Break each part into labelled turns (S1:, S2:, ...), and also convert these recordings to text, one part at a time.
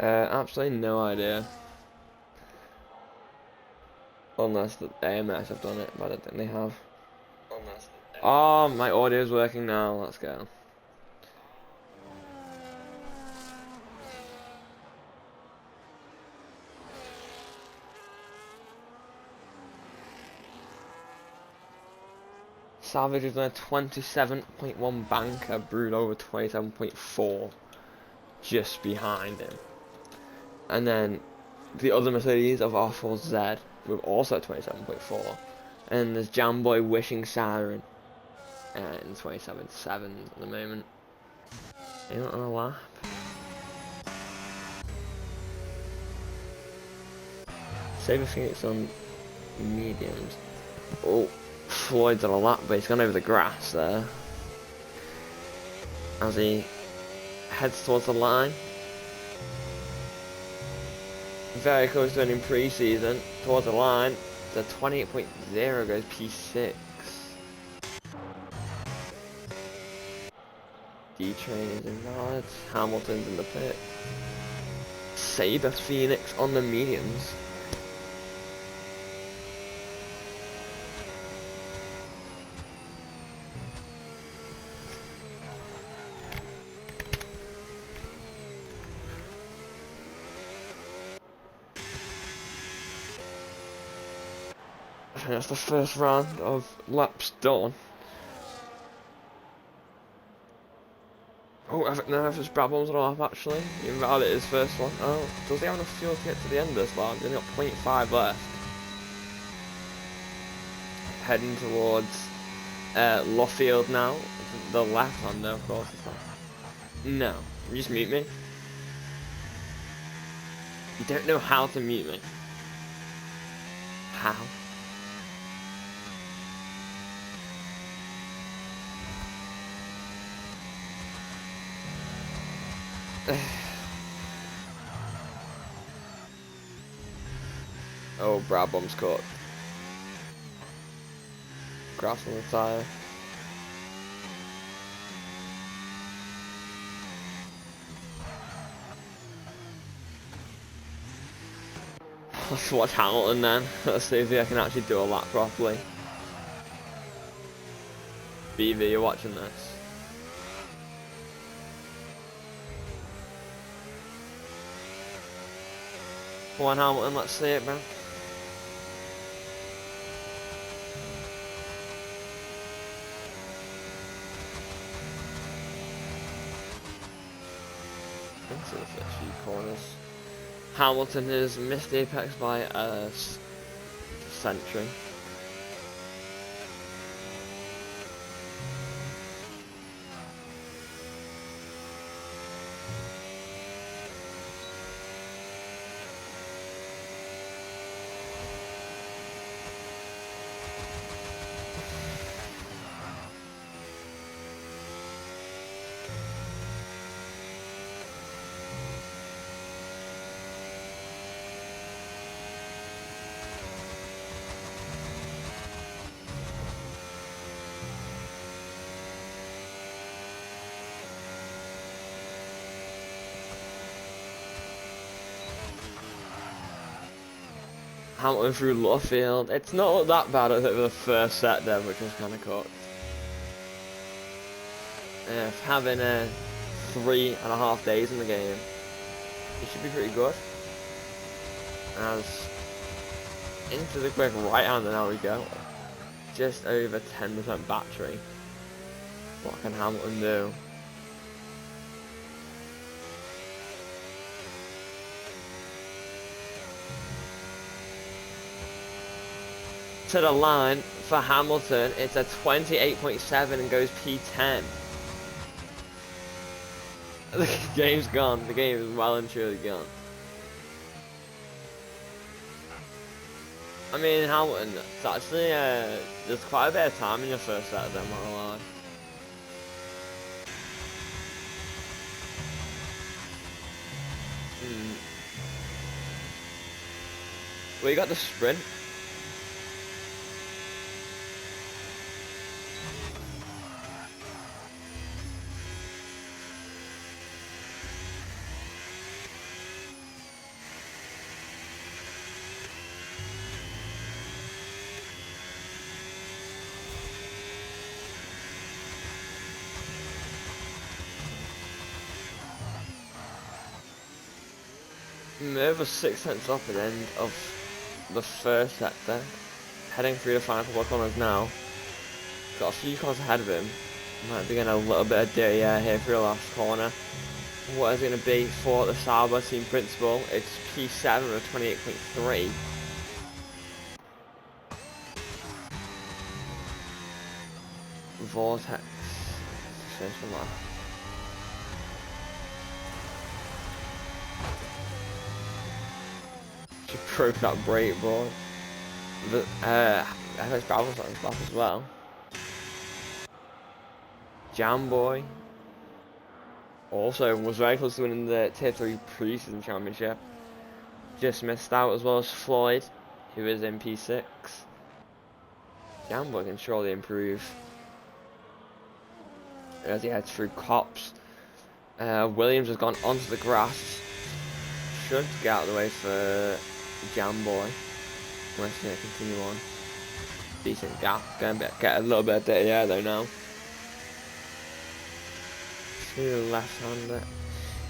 S1: Absolutely no idea. Unless the AMS have done it, but I don't think they have. Oh, my audio's working now. Let's go. Savage is on a 27.1 banker, Bruno over 27.4, just behind him. And then the other Mercedes of R4Z with also 27.4. And there's Jamboy Wishing Siren in 27.7 at the moment. Ain't on a lap. Saber Phoenix on mediums. Oh, Floyd's on a lap, but he's gone over the grass there. As he heads towards the line. Very close to winning pre-season. Towards the line. The 28.0 goes P6. D-Train is in yards. Hamilton's in the pit. Saber Phoenix on the mediums. I think that's the first round of laps done. Oh, Nervous Brabham's on a lap actually. Even valid his first one. Oh, does he have enough fuel to get to the end of this lap? He's only got 0.5 left. Heading towards Luffield now. The left hand though, of course. No, you just mute me. You don't know how to mute me. How? Oh, Brabham's caught. Grass on the tyre. Let's watch Hamilton then. Let's see if I can actually do a lap properly. BV, you're watching this. Come on Hamilton, let's see it, man. Into the first few corners. Hamilton has missed the apex by a century. Hamilton through Luffield. It's not that bad as it was the first set there, which was kind of cooked. Having 3.5 days in the game, it should be pretty good. As into the quick right hand, and now we go. Just over 10% battery. What can Hamilton do? To the line for Hamilton, it's a 28.7 and goes P10. The game's gone. The game is well and truly gone. I mean, Hamilton, it's actually, there's quite a bit of time in your first set, I'm not gonna lie. Well, you got the sprint. Merv was 6 tenths up at the end of the first sector, heading through the final couple of corners now. Got a few cars ahead of him. Might be getting a little bit of dirty air here for the last corner. What is it going to be for the Sauber team principal? It's P7 with 28.3. Vortex. First one left. She broke that brake board. The FX Bravo's on his lap as well. Jamboy also was very close to winning the Tier 3 pre-season championship. Just missed out, as well as Floyd, who is in P6. Jamboy can surely improve as he heads through Cops. Williams has gone onto the grass. Should get out of the way for Jamboy. Unless he's going to continue on. Decent gap. Going to get a little bit of dirty air though now. Through the left hander.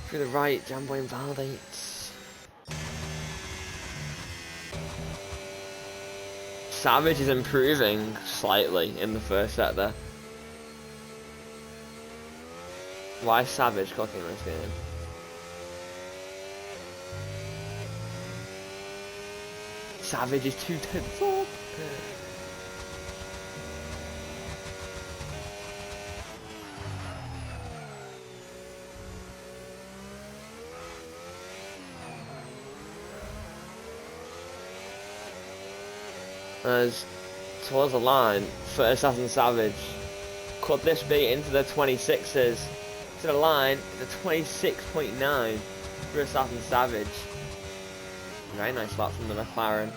S1: Through the right, Jamboy invalidates. Savage is improving slightly in the first set there. Why is Savage cooking this game? Savage is 2 tenths up. As towards the line for Assassin Savage. Could this be into the 26s? To the line, the 26.9 for Assassin Savage. Very nice lap from the McLaren.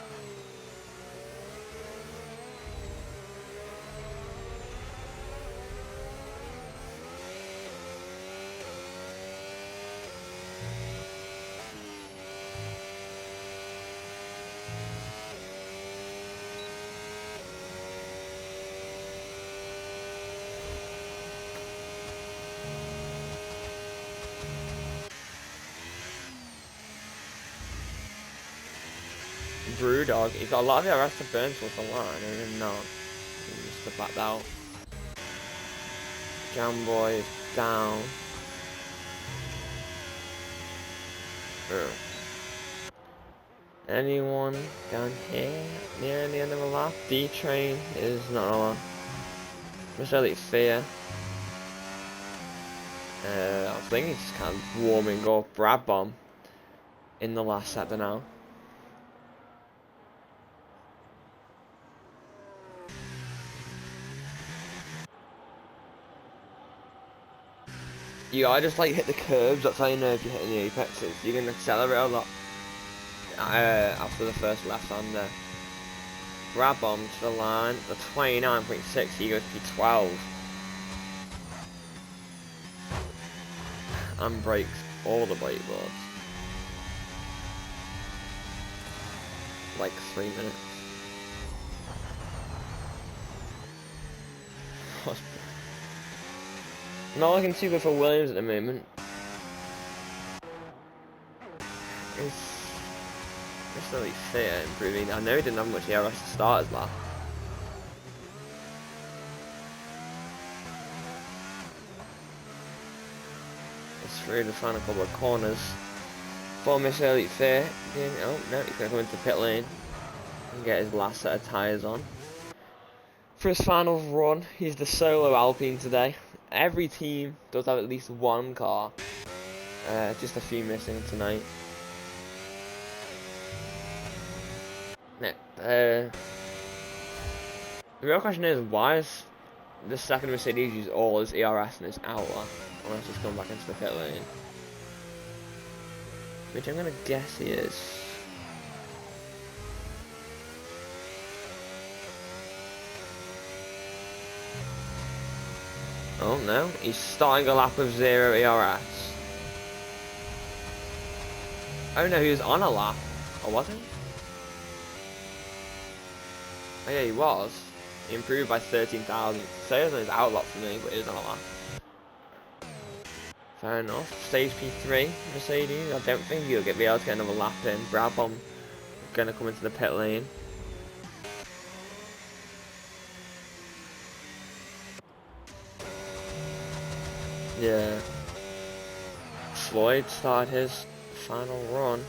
S1: Brewdog, he's got a lot of the rest of burn towards the line, I didn't know. He just backed out. Jamboy is down. Anyone down here near the end of the lap? D-Train is not on. Mr. Elite Fear. I think he's just kind of warming up. Brad Bomb in the last sector now. You gotta just like hit the curves, that's how you know if you're hitting the apexes. You can accelerate a lot after the first left hander. Grab bomb to the line, the 29.6, he goes P12. And breaks all the brake boards. Like 3 minutes. Not looking too good for Williams at the moment. It's really fair improving. I know he didn't have much ERS to start his lap. It's through the final couple of corners. For Mr. Elite Fair. Oh no, he's going to come into pit lane and get his last set of tyres on. For his final run, he's the solo Alpine today. Every team does have at least one car. Just a few missing tonight. The real question is, why is the second Mercedes use all his ERS and his outlet, unless he's going back into the pit lane? Which I'm going to guess he is. Oh no, he's starting a lap with 0 ERS. Oh no, he was on a lap. Or was he? Oh yeah, he was. He improved by 13,000. So he was on his outlap for me, but he was on a lap. Fair enough. Stage P3, Mercedes. I don't think you'll be able to get another lap in. Brabham going to come into the pit lane. Yeah. Floyd started his final run.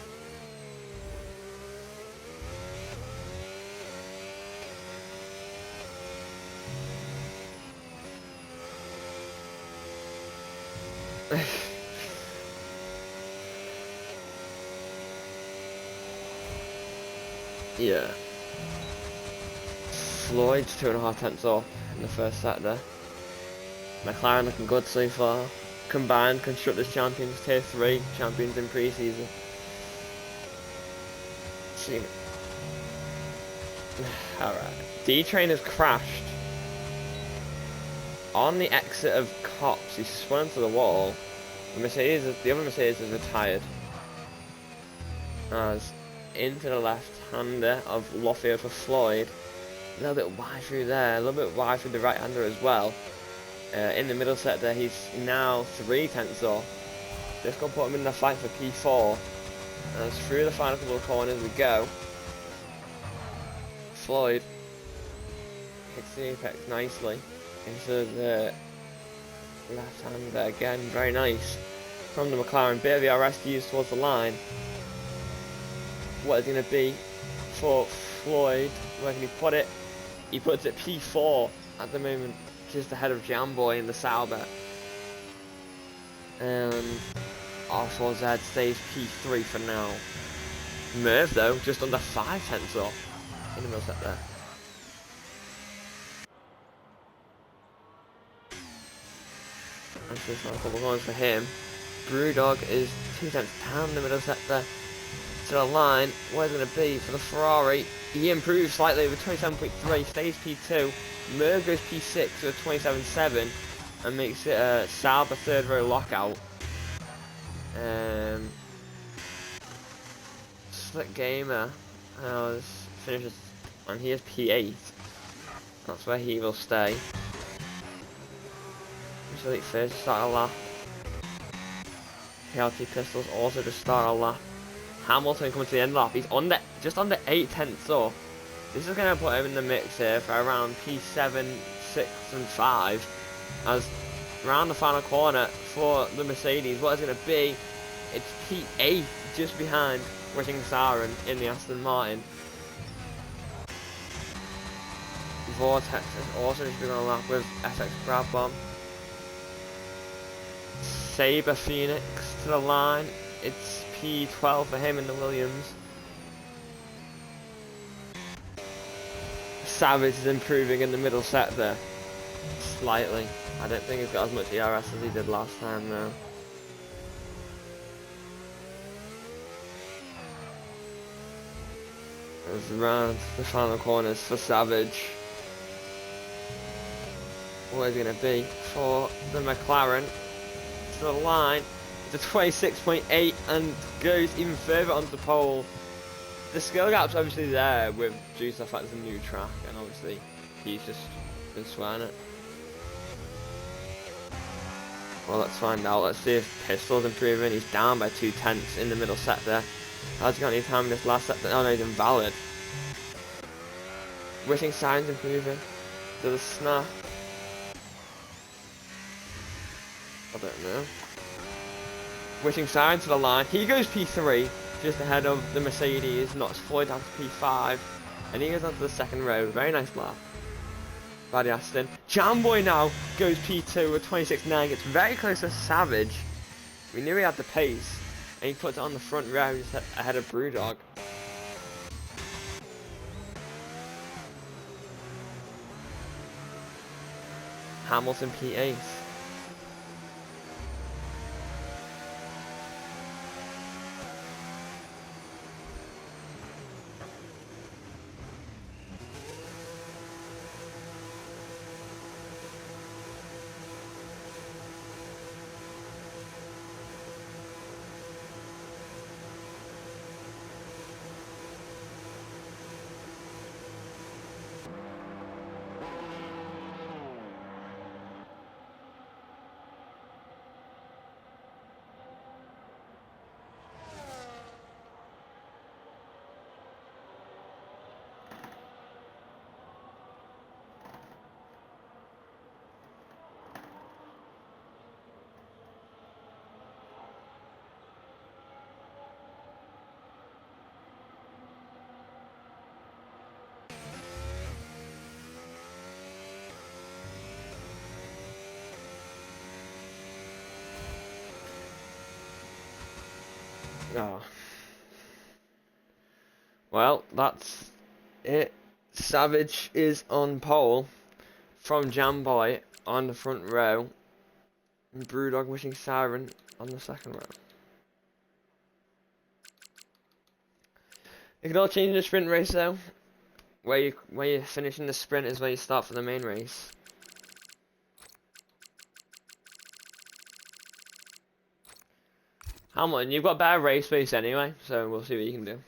S1: Yeah. Floyd's 2.5 tenths off in the first set there. McLaren looking good so far. Combined Constructors Champions Tier 3, champions in pre-season. Alright. D-Train has crashed. On the exit of Cops, he's spun into the wall. The other Mercedes is retired. As into the left-hander of Lothier for Floyd. A little bit wide through there, a little bit wide through the right-hander as well. In the middle sector, he's now 3 tenths off. This going to put him in the fight for P4. And through the final couple of corners we go. Floyd hits the apex nicely into the left-hander again, very nice. From the McLaren, bit of the RS used towards the line. What is going to be for Floyd? Where can he put it? He puts it P4 at the moment, just ahead of Jamboy in the Sauber. And R4Z stays P3 for now. Merv though, just under 5 tenths off in the middle set there. That's just a couple of points for him. Brewdog is 2 tenths down in the middle set there. To the line, where's it going to be for the Ferrari? He improves slightly with 27.3, stays P2. Merv goes P6 with 27.7 and makes it a Sauber third row lockout. Slick Gamer finishes, and he is P8. That's where he will stay. Elite First to start a lap. KLT Pistols also to start a lap. Hamilton coming to the end lap. He's just under 8 tenths off. This is going to put him in the mix here for around P7, 6 and 5. As around the final corner for the Mercedes, what is going to be? It's P8 just behind Wishing Siren in the Aston Martin. Vortex is also just going to lap with FX Brabham. Sabre Phoenix to the line. It's P12 for him in the Williams. Savage is improving in the middle set there. Slightly. I don't think he's got as much ERS as he did last time though. As around the final corners for Savage. What is it going to be for the McLaren? To the line. It's a 26.8 and goes even further onto the pole. The skill gap's obviously there with due to the fact it's a new track, and obviously he's just been swearing it. Well, let's find out. Let's see if Pistol's improving. He's down by 2 tenths in the middle set there. How's he got any time in this last set? Oh no, he's invalid. Wishing Siren's improving. Does a snap? I don't know. Wishing Siren to the line. He goes P3, just ahead of the Mercedes. Knocks Floyd down to P5. And he goes onto the second row. Very nice lap by the Aston. Jamboy now goes P2 with 26.9. Gets very close to Savage. We knew he had the pace. And he puts it on the front row just ahead of Brewdog. Hamilton P8. Oh. Well, that's it. Savage is on pole from Jamboy on the front row. And Brewdog Wishing Siren on the second row. It can all change in the sprint race though. Where you finish in the sprint is where you start for the main race. Hamilton, you've got better race pace anyway, so we'll see what you can do.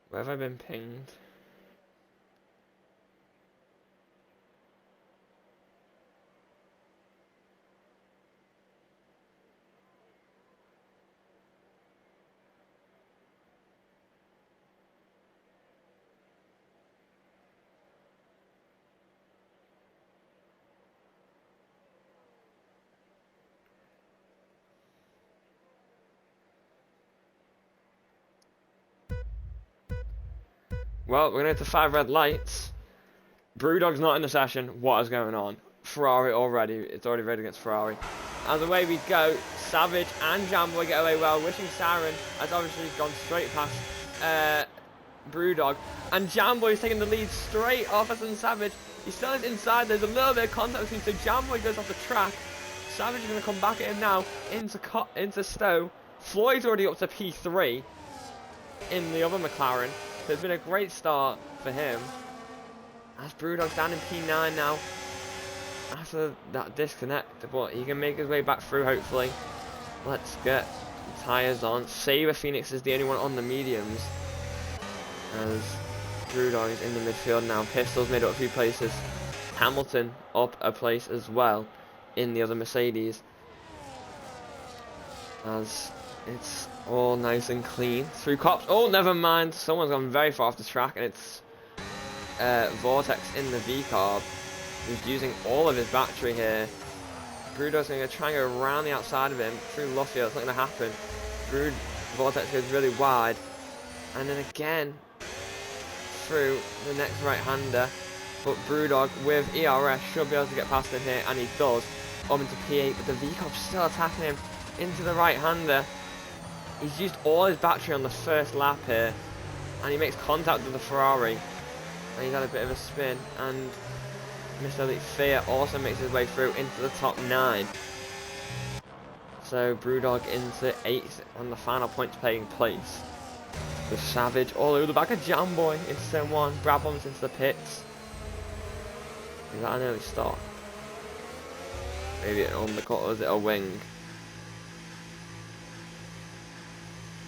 S1: Where have I been pinged? Well, we're gonna hit the 5 red lights. Brewdog's not in the session. What is going on? Ferrari already. It's already red against Ferrari. And away we go. Savage and Jamboy get away well. Wishing Siren has obviously gone straight past Brewdog. And Jamboy is taking the lead straight off us and Savage. He still is inside. There's a little bit of contact between, so Jamboy goes off the track. Savage is going to come back at him now into Stowe. Floyd's already up to P3 in the other McLaren. So it's been a great start for him. As Brewdog's down in P9 now. After that disconnect, but he can make his way back through hopefully. Let's get the tyres on. Saber Phoenix is the only one on the mediums. As Brewdog is in the midfield now. Pistol's made up a few places. Hamilton up a place as well in the other Mercedes. As it's all nice and clean through cops. Oh, never mind. Someone's gone very far off the track, and it's Vortex in the V-carb. He's using all of his battery here. Brewdog's going to try and go around the outside of him through Luffield. It's not going to happen. Vortex goes really wide, and then again through the next right-hander. But Brewdog with ERS should be able to get past him here, and he does. Up into P8, but the V-carb still attacking him into the right-hander. He's used all his battery on the first lap here, and he makes contact with the Ferrari, and he's had a bit of a spin, and Mr. Elite Fear also makes his way through into the top 9. So Brewdog into 8th on the final points paying place. With Savage all over the back of Jamboy into turn 1, Brabham's into the pits. Is that an early stop? Maybe an undercut, or is it a wing?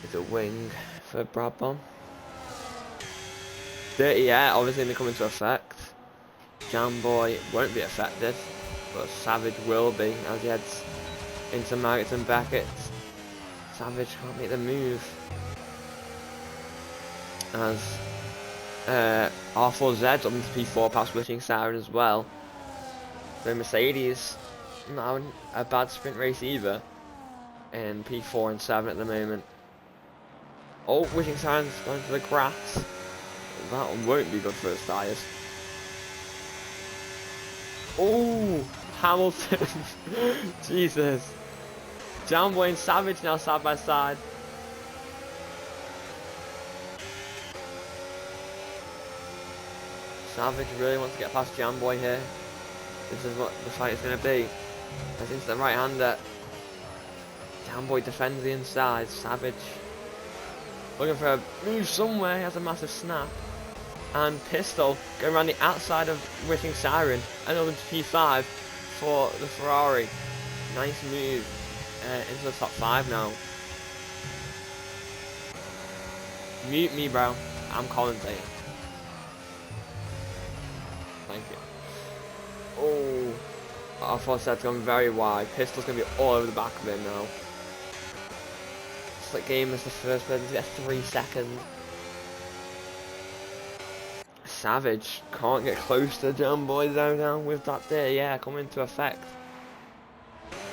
S1: It's a wing for Brabham. Dirty air obviously going to come into effect. Jamboy won't be affected, but Savage will be as he heads into Margotts and Beckett. Savage can't make the move. As R4Z's up into P4 past Wishing Siren as well. The Mercedes not having a bad sprint race either. In P4 and 7 at the moment. Oh, Wishing Siren's going to the grass. That one won't be good for his tyres. Oh, Hamilton. Jesus. Jamboy and Savage now side by side. Savage really wants to get past Jamboy here. This is what the fight is going to be. As into the right hander. Jamboy defends the inside. Savage looking for a move somewhere. He has a massive snap. And Pistol going around the outside of Wishing Siren and over to P5 for the Ferrari. Nice move into the top 5 now. Mute me, bro. I'm commentating. Thank you. Oh, I thought that's gone very wide. Pistol's gonna be all over the back of him now. Slick Game is the first person to get 3 seconds. Savage can't get close to Jamboy though now with that there, yeah, coming into effect.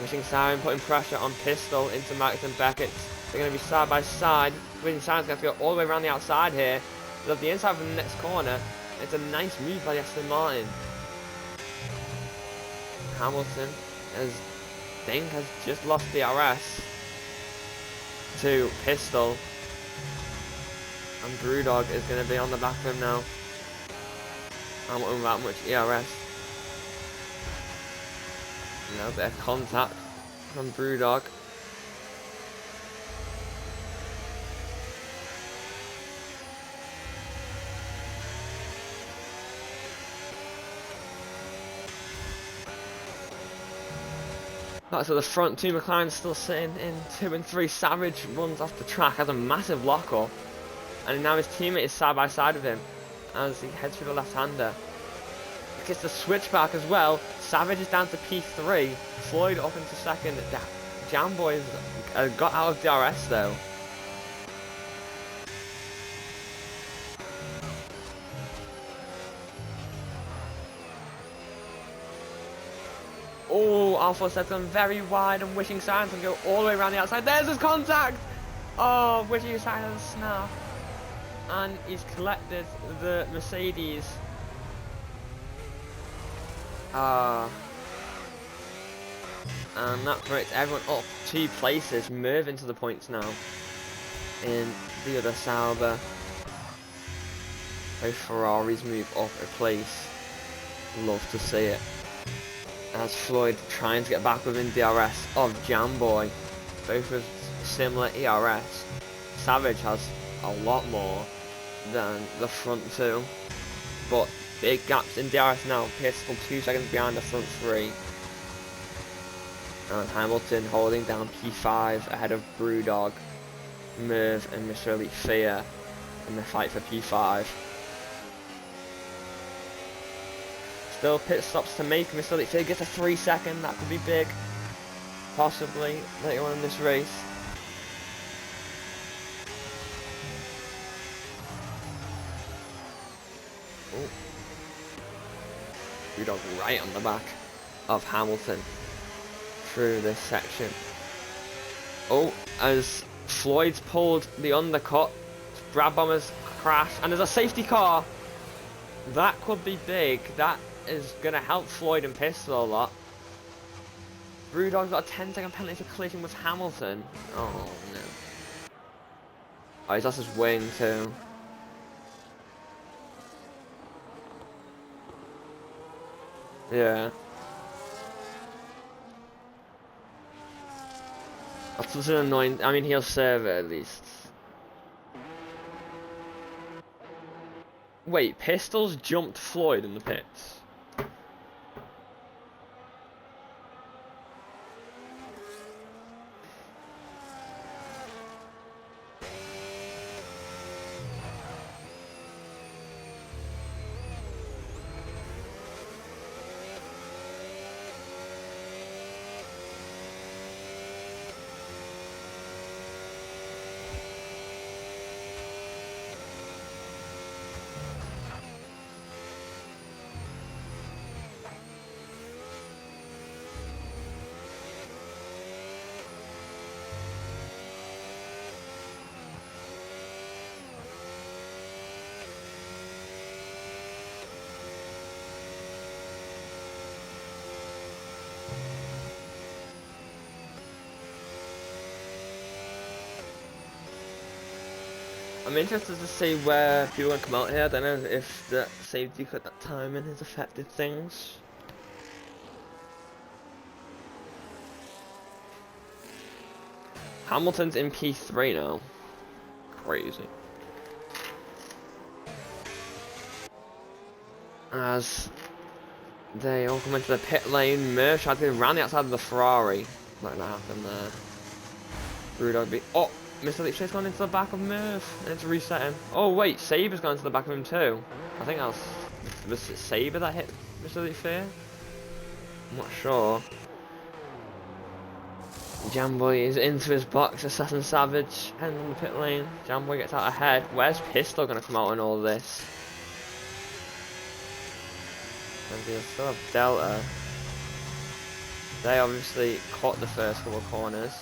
S1: Wishing Siren putting pressure on Pistol into Max and Beckett. They're going to be side by side. Wishing Siren's going to have to go all the way around the outside here. But at the inside from the next corner, it's a nice move by Aston Martin. Hamilton has just lost DRS to Pistol. And Brewdog is going to be on the back of him now. Hamilton without much ERS. A little bit of contact from Brewdog. Back to the front, 2 McLaren still sitting in 2 and 3. Savage runs off the track, has a massive lock-up. And now his teammate is side by side with him as he heads for the left-hander. Gets the switchback as well. Savage is down to P3. Floyd up into second. Jamboy has got out of DRS though. Oh, Alpha Set's gone very wide and Wishing Siren can go all the way around the outside. There's his contact! Oh, Wishing Siren snap. And he's collected the Mercedes. And that brings everyone up 2 places, move into the points now in the other Sauber. Both Ferraris move up a place. Love to see it. As Floyd trying to get back within DRS of Jamboy. Both with similar ERS. Savage has a lot more than the front 2. But big gaps in DRS now. Pistol 2 seconds behind the front 3. And Hamilton holding down P5 ahead of Brewdog, Merv and Mr. Elite Fear in the fight for P5. Still pit stops to make. Mr. Elite Fear gets a 3 second. That could be big. Possibly later on in this race. Brewdog right on the back of Hamilton through this section. Oh, as Floyd's pulled the undercut, Brad Bombers crash, and there's a safety car. That could be big. That is going to help Floyd and Pistol a lot. Brewdog's got a 10-second penalty for collision with Hamilton. Oh no. Oh, he's lost his wing too. Yeah. That's such an annoying. I mean, he'll serve it at least. Wait, Pistols jumped Floyd in the pits. I'm interested to see where people are going to come out here. I don't know if the safety cut that timing has affected things. Hamilton's in P3 now. Crazy. As they all come into the pit lane, Mersh tried to go around the outside of the Ferrari. Like that happened there. Brewdog beat. Oh! Mr. Leech's gone into the back of Merv, and it's resetting. Oh wait, Saber's gone into the back of him too. I think was it Saber that hit Mr. Leech? I'm not sure. Jamboy is into his box, Assassin Savage, heading on the pit lane. Jamboy gets out ahead. Where's Pistol going to come out in all this? And they still have Delta. They obviously caught the first couple of corners.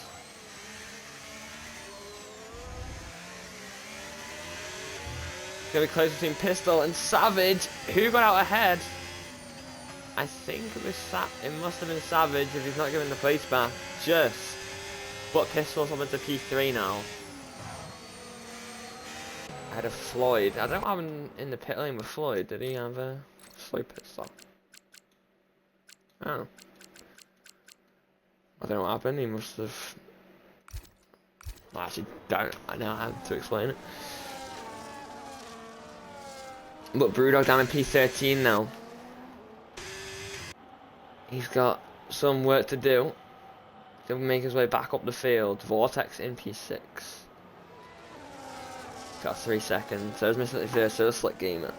S1: It's going to be close between Pistol and Savage. Who got out ahead? I think it was it must have been Savage if he's not giving the place back. But Pistol's up into P3 now. I had a Floyd. I don't have him in the pit lane with Floyd. Did he have a Floyd pit stop? Oh. I don't know what happened. He must have. I actually don't. I know how to explain it. But Brewdog down in P13 now. He's got some work to do to make his way back up the field. Vortex in P6. Got 3 seconds. So there's Mr. Leech, so Slick Gamer.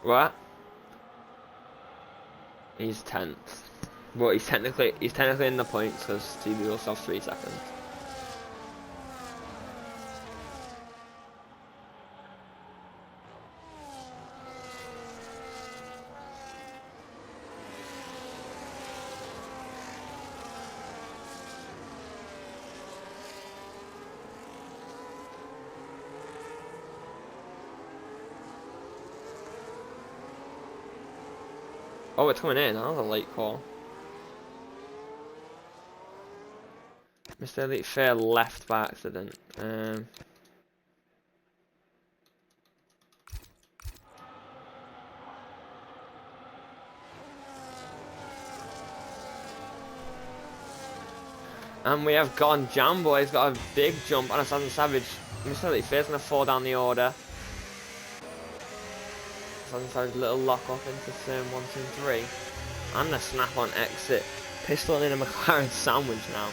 S1: What? He's 10th. Well, he's technically in the points because TV also have 3 seconds. Oh, it's coming in. That was a late call. Mr. Elite Fair left by accident. And we have gone. Jamboy's got a big jump on Assassin Savage. Mr. Elite Fair's going to fall down the order. Assassin a little lock off into turn 1, 2, 3. And the snap on exit. Pistol in a McLaren sandwich now.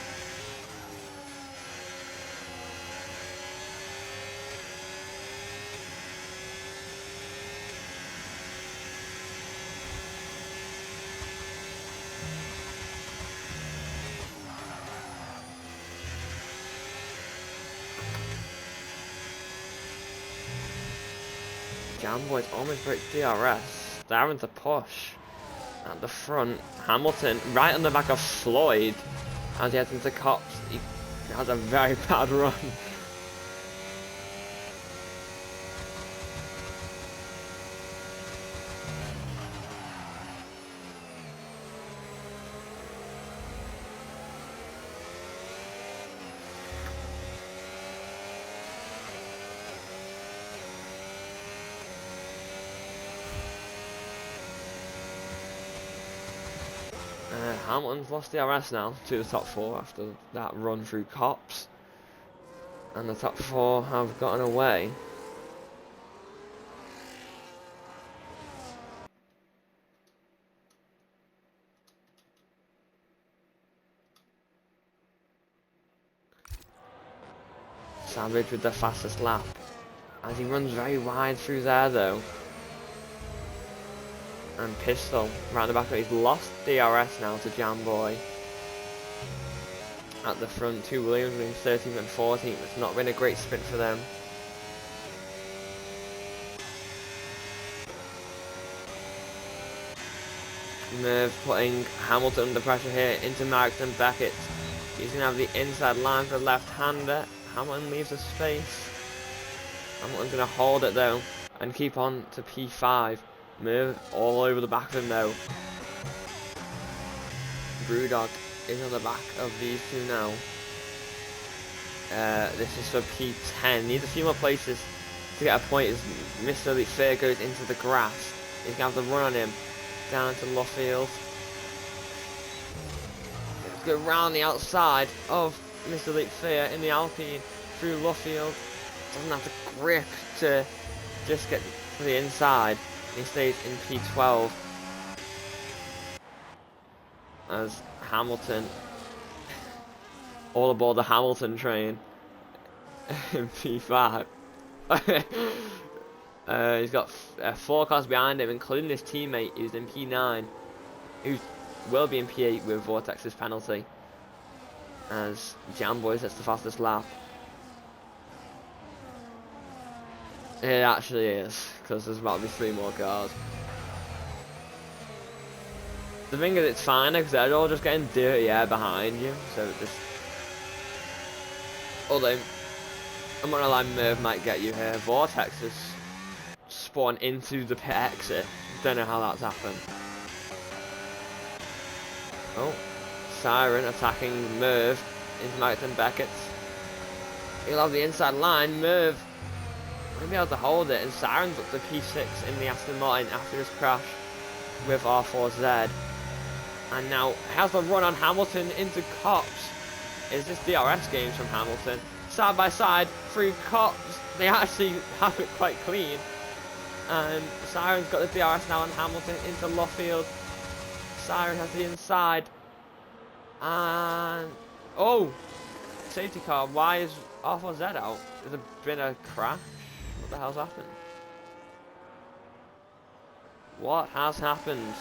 S1: Jamboy's almost broke DRS. They're having to push at the front. Hamilton right on the back of Floyd as he heads into Cops. He has a very bad run. Hamilton's lost the DRS now to the top 4 after that run through Cops. And the top 4 have gotten away. Savage with the fastest lap. As he runs very wide through there though. And Pistol right in the back of it. He's lost DRS now to Jamboy. At the front, 2 Williams winning 13th and 14th. It's not been a great sprint for them. Merv putting Hamilton under pressure here into Markson Beckett. He's going to have the inside line for the left-hander. Hamilton leaves the space. Hamilton's going to hold it though and keep on to P5. Merv all over the back of him though. Brewdog is on the back of these two now. This is for P10. Needs a few more places to to get a point as Mr. Elite Fair goes into the grass. He's going to have to run on him down to Luffield. Let's go round the outside of Mr. Elite Fair in the Alpine through Luffield. Doesn't have the grip to just get to the inside. He stays in P12 as Hamilton, all aboard the Hamilton train in P5. He's got 4 cars behind him, including his teammate who's in P9, who will be in P8 with Vortex's penalty, as Jamboy sets the fastest lap. It actually is, because there's about to be 3 more cars. The thing is, it's fine because they're all just getting dirty air behind you, so it just... Although, I'm not gonna lie, Merv might get you here. Vortex has spawned into the pit exit. Don't know how that's happened. Oh, Siren attacking Merv into Martin Beckett. He'll have the inside line. Merv won't be able to hold it, and Siren's up to P6 in the Aston Martin after his crash with R4Z. And now has the run on Hamilton into Cops. Is this DRS games from Hamilton? Side by side through Cops. They actually have it quite clean. And Siren's got the DRS now on Hamilton into Luffield. Siren has the inside. And oh, safety car. Why is R4Z out? Has there been a crash? What the hell's happened? What has happened?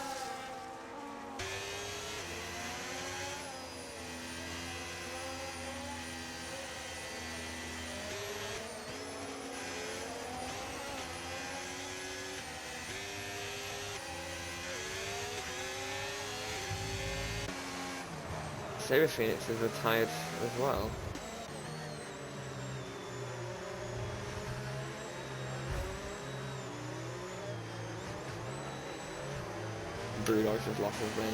S1: Saber Phoenix is retired as well. Brewdog's just lost his name.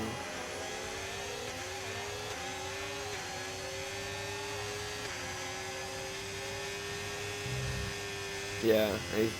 S1: Yeah, he's...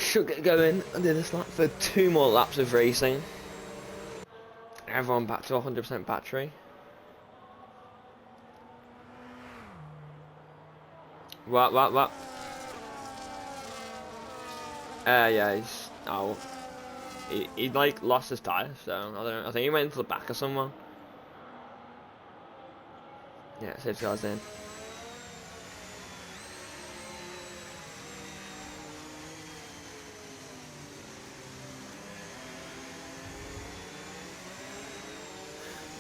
S1: should get going under this lap for 2 more laps of racing. Everyone back to 100% battery. What? Yeah, he like lost his tyre, so I don't know. I think he went into the back of someone. Yeah, safety car's in.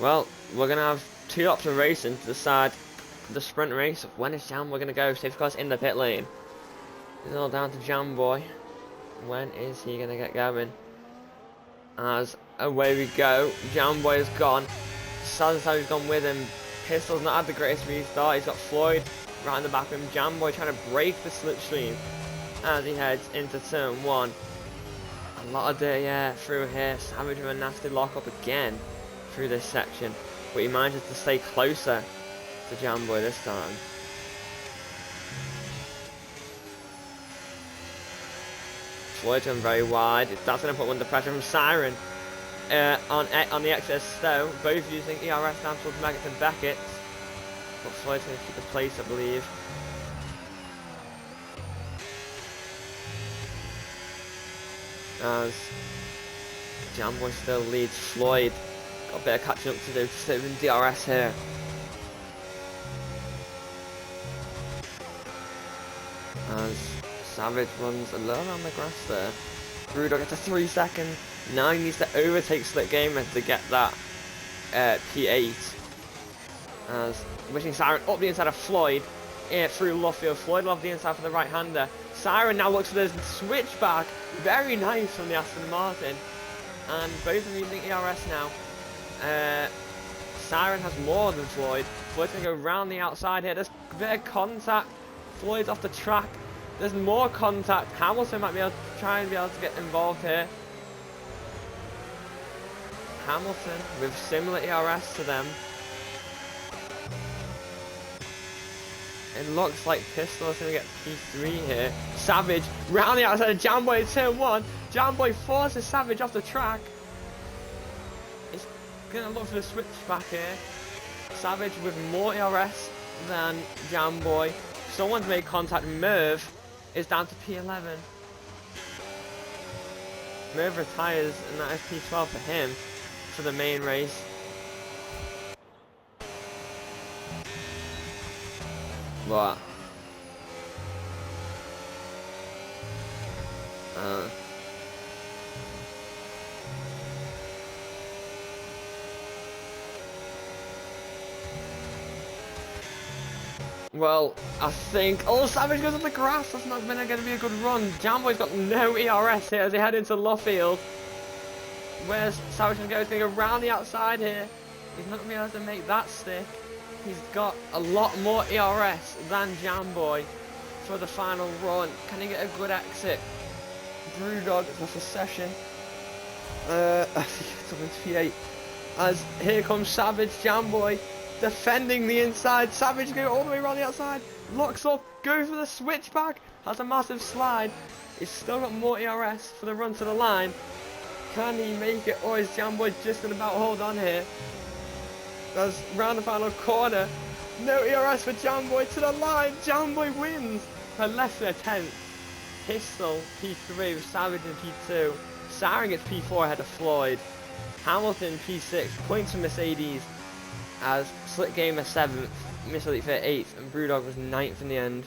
S1: Well, we're gonna have 2 laps of racing to decide the sprint race. When is Jamboy gonna go? Safety car's in the pit lane. It's all down to Jamboy. When is he gonna get going? As away we go. Jamboy is gone. Salazar's gone with him. Pistol's not had the greatest restart. He's got Floyd right in the back of him. Jamboy trying to break the slipstream as he heads into turn 1. A lot of dirty air through here. Savage with a nasty lock up again through this section, but he manages to stay closer to Jamboy this time. Floyd's going very wide. That's going to put him under pressure from Siren on the excess Stowe. Both using ERS down towards Maggots and Beckett, but Floyd's going to keep the place, I believe. As Jamboy still leads Floyd. Got a bit of catching up to do to save in DRS here. As Savage runs a little around the grass there. Brewdog gets a 3 second. Now he needs to overtake Slick Gamer to get that P8. As wishing Siren up the inside of Floyd through Luffield. Floyd will have the inside for the right hander. Siren now looks for the switchback. Very nice from the Aston Martin. And both of them using ERS now. Siren has more than Floyd. Floyd's going to go round the outside here. There's a bit of contact. Floyd's off the track. There's more contact. Hamilton might be able to try and get involved here. Hamilton with similar ERS to them. It looks like Pistol is going to get P3 here. Savage round the outside of Jamboy in turn 1. Jamboy forces Savage off the track. He's going to look for the switch back here. Savage with more ERS than Jamboy. Someone's made contact. Merv is down to P11. Merv retires and that is P12 for him for the main race. What? Well, I think... Oh, Savage goes on the grass. That's not going to be a good run. Jamboy's got no ERS here as they head into Luffield. Where's Savage going to go around the outside here? He's not going to be able to make that stick. He's got a lot more ERS than Jamboy for the final run. Can he get a good exit? Brewdog, that's a session. I think it's up into P8. As here comes Savage, Jamboy defending the inside. Savage going all the way around the outside. Locks up, goes for the switchback. Has a massive slide. He's still got more ERS for the run to the line. Can he make it, or is Jamboy just going to about hold on here? As round the final corner, no ERS for Jamboy to the line. Jamboy wins by less than a tenth. Pistol P3 with Savage in P2. Siren gets P4 ahead of Floyd. Hamilton P6, points for Mercedes. As Slick Gamer 7th, Miss Elite Fair 8th, and Brewdog was 9th in the end.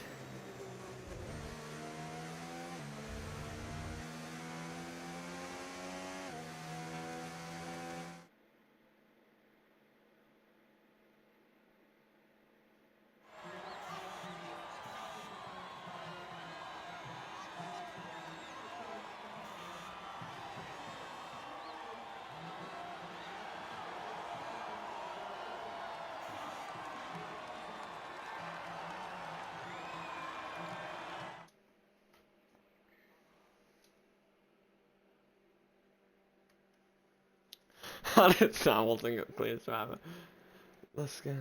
S1: How did Hamilton get clear driver? Let's go.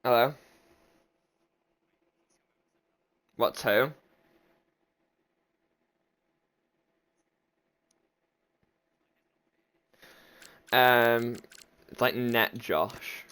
S1: Hello? What, two? It's like Net Josh.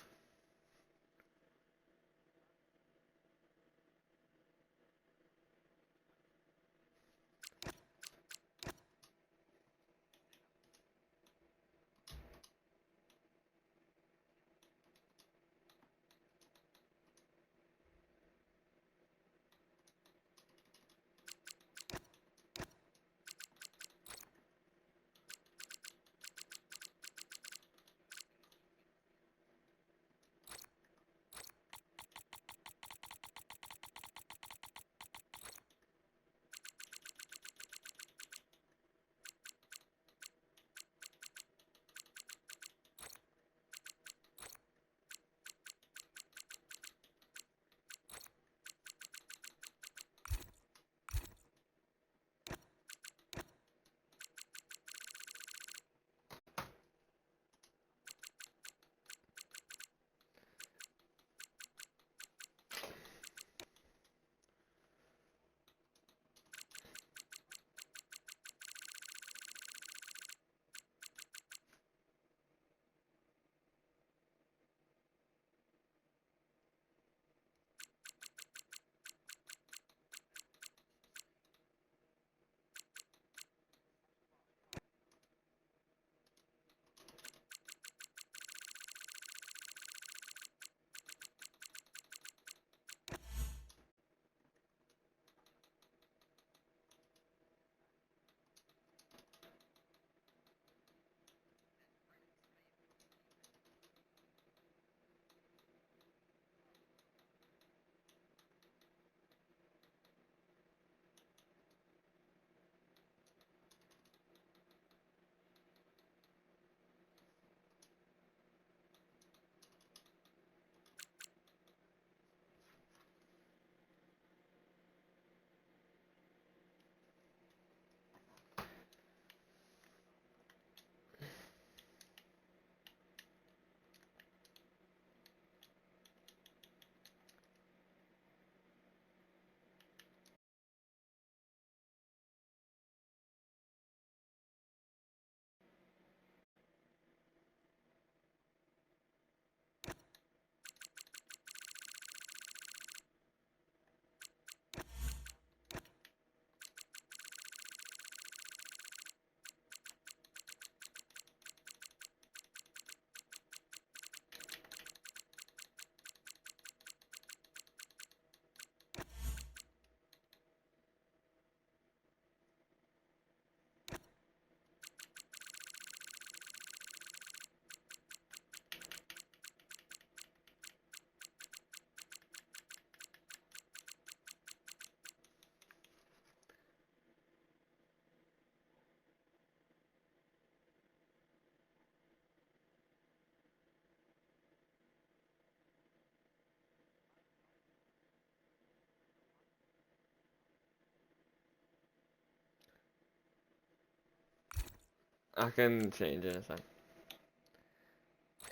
S1: I can change it in a sec.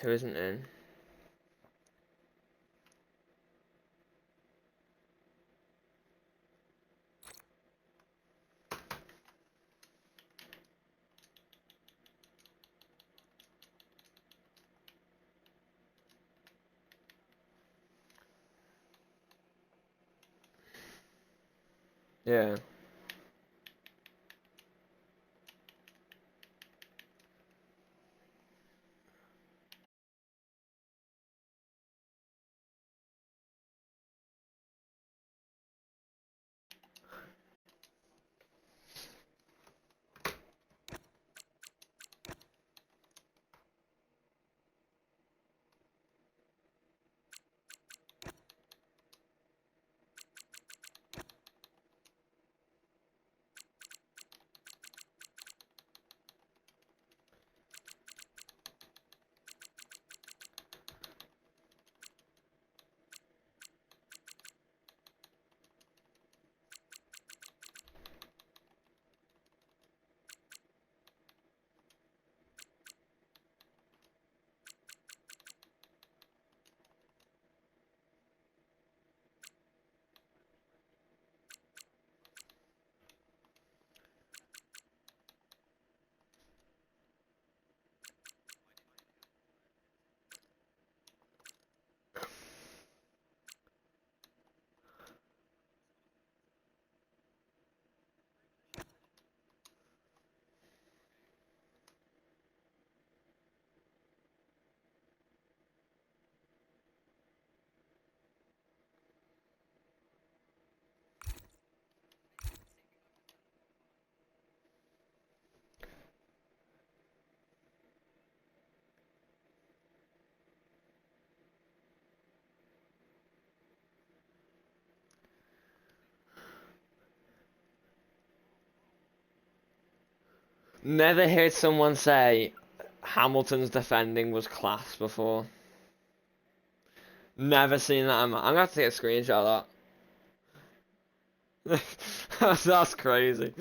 S1: Who isn't in? Yeah. Never heard someone say Hamilton's defending was class before. Never seen that. I'm gonna have to take a screenshot of that. That's crazy.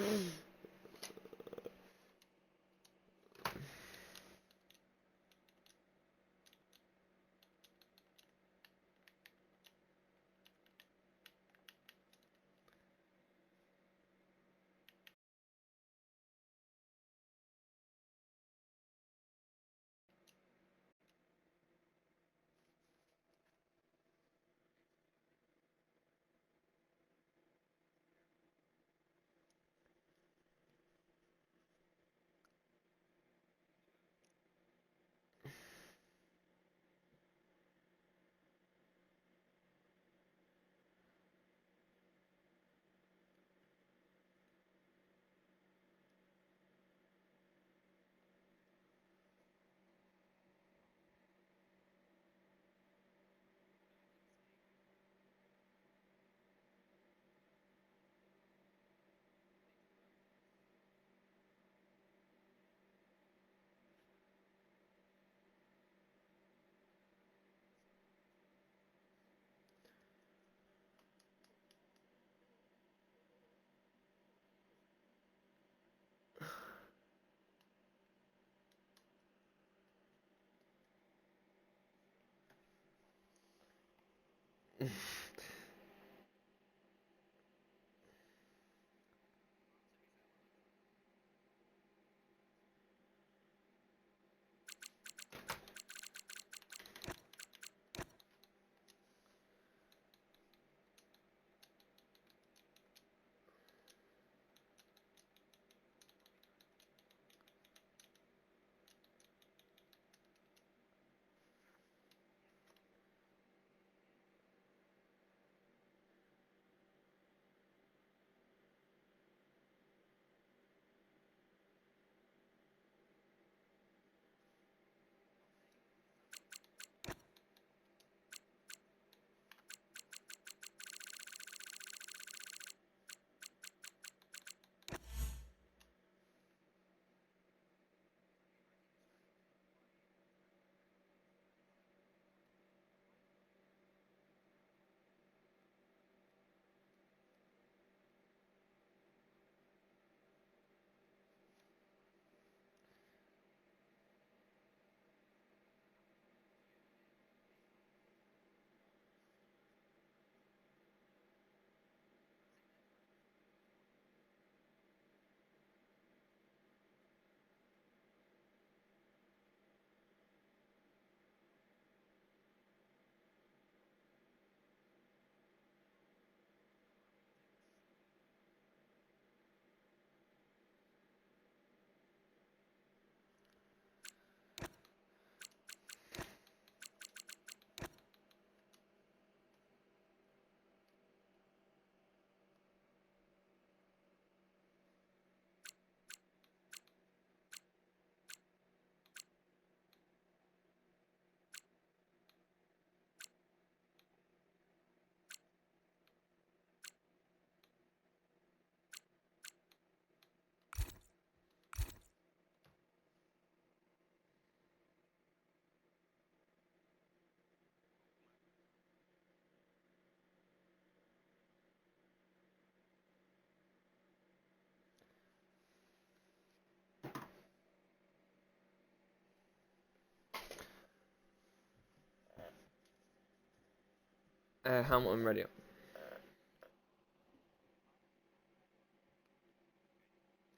S1: Hamilton ready up.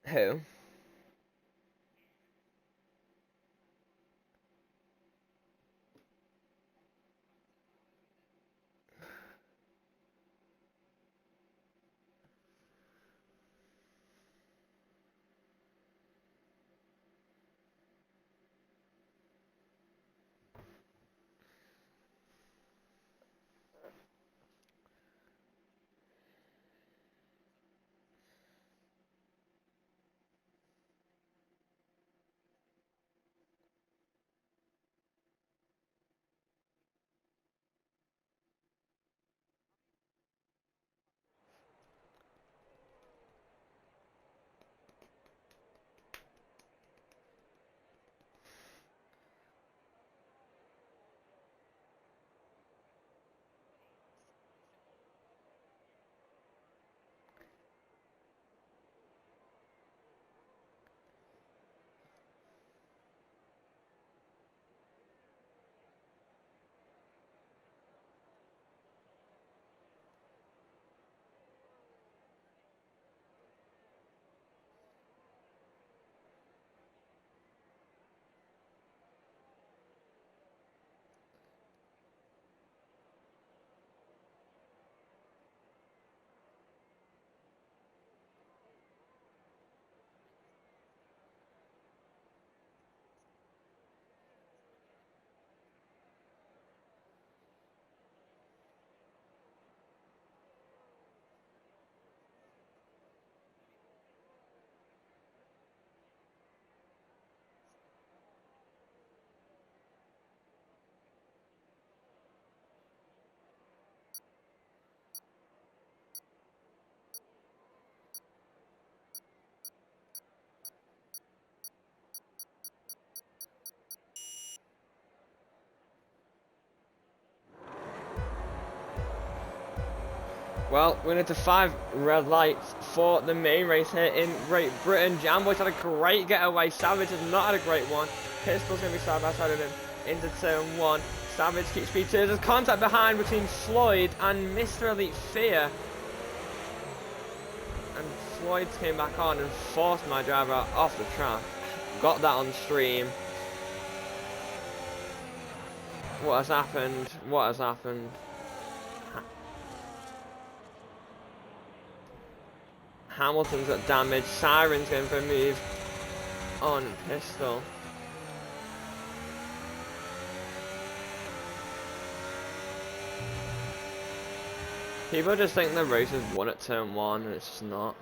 S1: Who? Well, we're into 5 red lights for the main race here in Great Britain. Jamboy's had a great getaway. Savage has not had a great one. Pistol's going to be side by side of him into turn 1. Savage keeps speed 2. There's contact behind between Floyd and Mr. Elite Fear. And Floyd came back on and forced my driver off the track. Got that on stream. What has happened? What has happened? Hamilton's got damage. Siren's going for a move on Pistol. People just think the race is won at turn 1 and it's just not.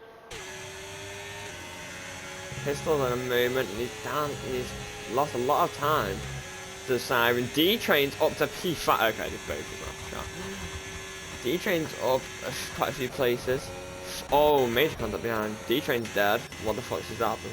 S1: Pistol's in a moment and he's down. He's lost a lot of time to Siren. D-Train's up to P5. Okay, just both of them. D-Train's up quite a few places. Oh, major contact behind. D-Train's dead. What the fuck just happened?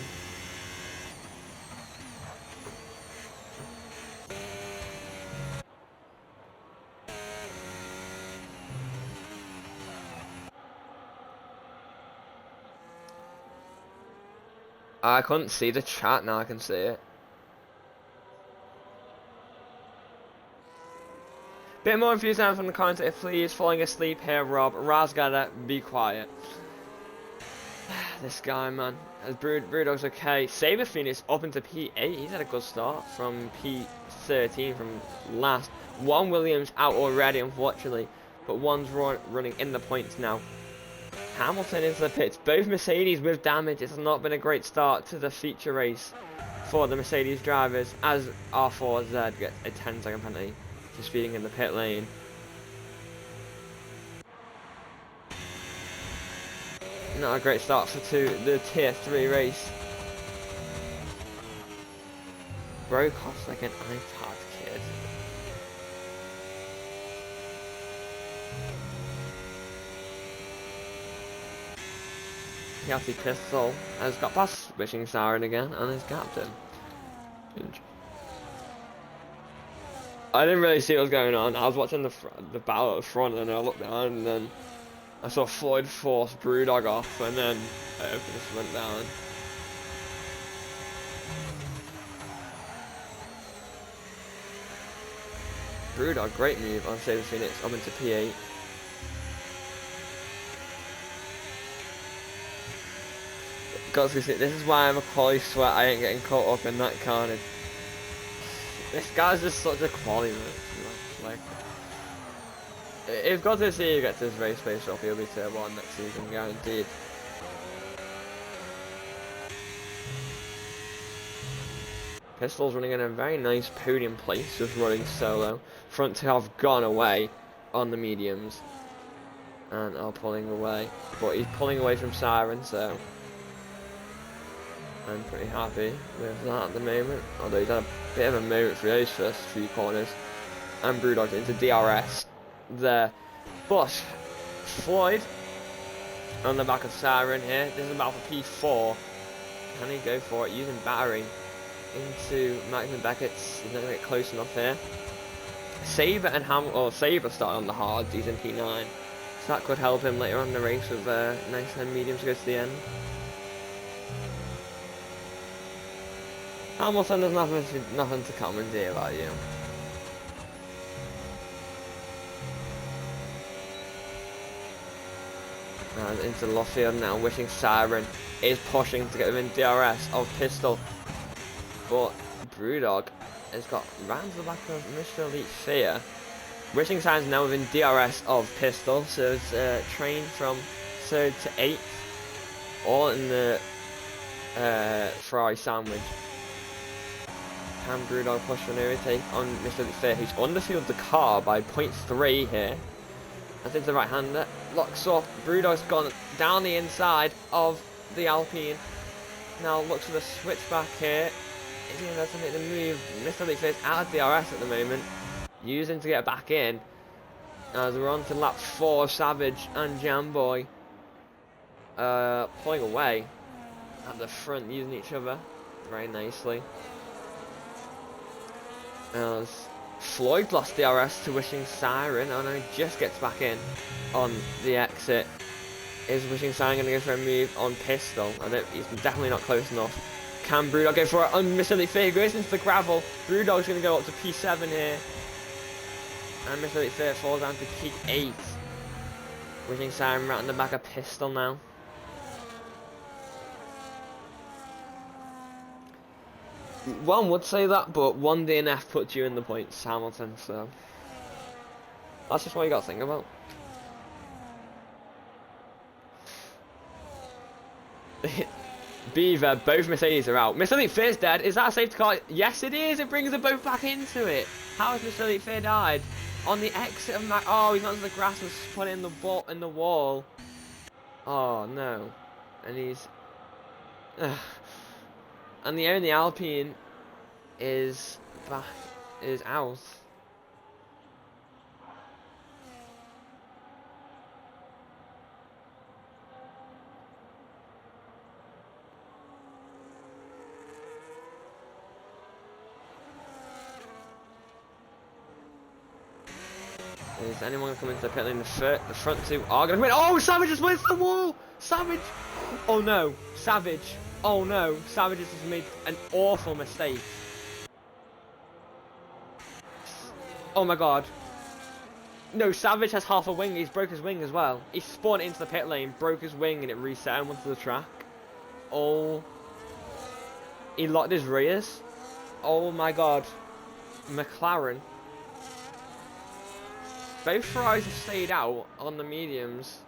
S1: I couldn't see the chat, now I can see it. Bit more enthusiasm from the commentator, please. Falling asleep here, Rob. Razgada, be quiet. This guy, man. Brewdog's okay. Saber Phoenix up into P8. He's had a good start from P13 from last. One Williams out already, unfortunately. But one's running in the points now. Hamilton into the pits. Both Mercedes with damage. It's not been a great start to the feature race for the Mercedes drivers, as R4Z gets a 10-second penalty for speeding in the pit lane. Not a great start for the tier 3 race. Broke off like an iPad kid. Healthy Pistol has got past Wishing Siren again and is captain. I didn't really see what was going on. I was watching the battle at the front and I looked down and then I saw Floyd force Brewdog off and then it just went down. Brewdog, great move on Saber Phoenix up into P8. This is why I'm a quality sweat. I ain't getting caught up in that carnage. This guy's just such a quality man. Like, if God to see you get this race face off, he'll be tier 1 next season, guaranteed. Pistol's running in a very nice podium place, just running solo. Front two have gone away on the mediums and are pulling away, but he's pulling away from Siren, so I'm pretty happy with that at the moment, although he's had a bit of a moment for those first few corners. And Brewdog into DRS there. But Floyd on the back of Siren here. This is about for P4. Can he go for it using battery into Max and Beckett's? He's not going to get close enough here. Saber and Saber started on the hards. He's in P9, so that could help him later on in the race with nice and mediums to go to the end. Hamilton, there's nothing to commentate about you. And into Luffield now, Wishing Siren is pushing to get within DRS of Pistol. But Brewdog has got round to the back of Mr. Elite Fear. Wishing Siren's now within DRS of Pistol, so it's trained from 3rd to 8th, all in the Ferrari sandwich. Can Brewdog push for an overtake on Mr. Elite Fear, who's underfield the car by 0.3 here. That's into the right hander, locks up. Brewdog's gone down the inside of the Alpine. Now looks for the switchback here. Is he going to make the move? Mr. Elite Fear's out of DRS at the moment, using to get back in. As we're on to lap 4, Savage and Jamboy pulling away at the front, using each other very nicely. As Floyd lost DRS to Wishing Siren, and then he just gets back in on the exit. Is Wishing Siren going to go for a move on Pistol? He's definitely not close enough. Can Brewdog go for an Mr. Elite Fair? Goes into the gravel. Brewdog's going to go up to P7 here. And Mr. Elite Fair falls down to P8. Wishing Siren right on the back of Pistol now. One would say that, but one DNF puts you in the points, Hamilton, so that's just what you got to think about. Beaver, both Mercedes are out. Mr. Elite Fair's dead. Is that a safety car? Yes, it is. It brings them both back into it. How has Mr. Elite Fair died? On the exit of oh, he's onto the grass and spun it in the wall. Oh no, and he's. And the only Alpine is out. Is anyone going to come into the pit lane? The front two are going to come in. Oh, Savage just went to the wall! Savage! Oh no, Savage. Oh no, Savage has made an awful mistake. Oh my god. No, Savage has half a wing. He's broke his wing as well. He spawned into the pit lane, broke his wing, and it reset him onto the track. Oh. He locked his rears. Oh my god. McLaren. Both Ferraris have stayed out on the mediums.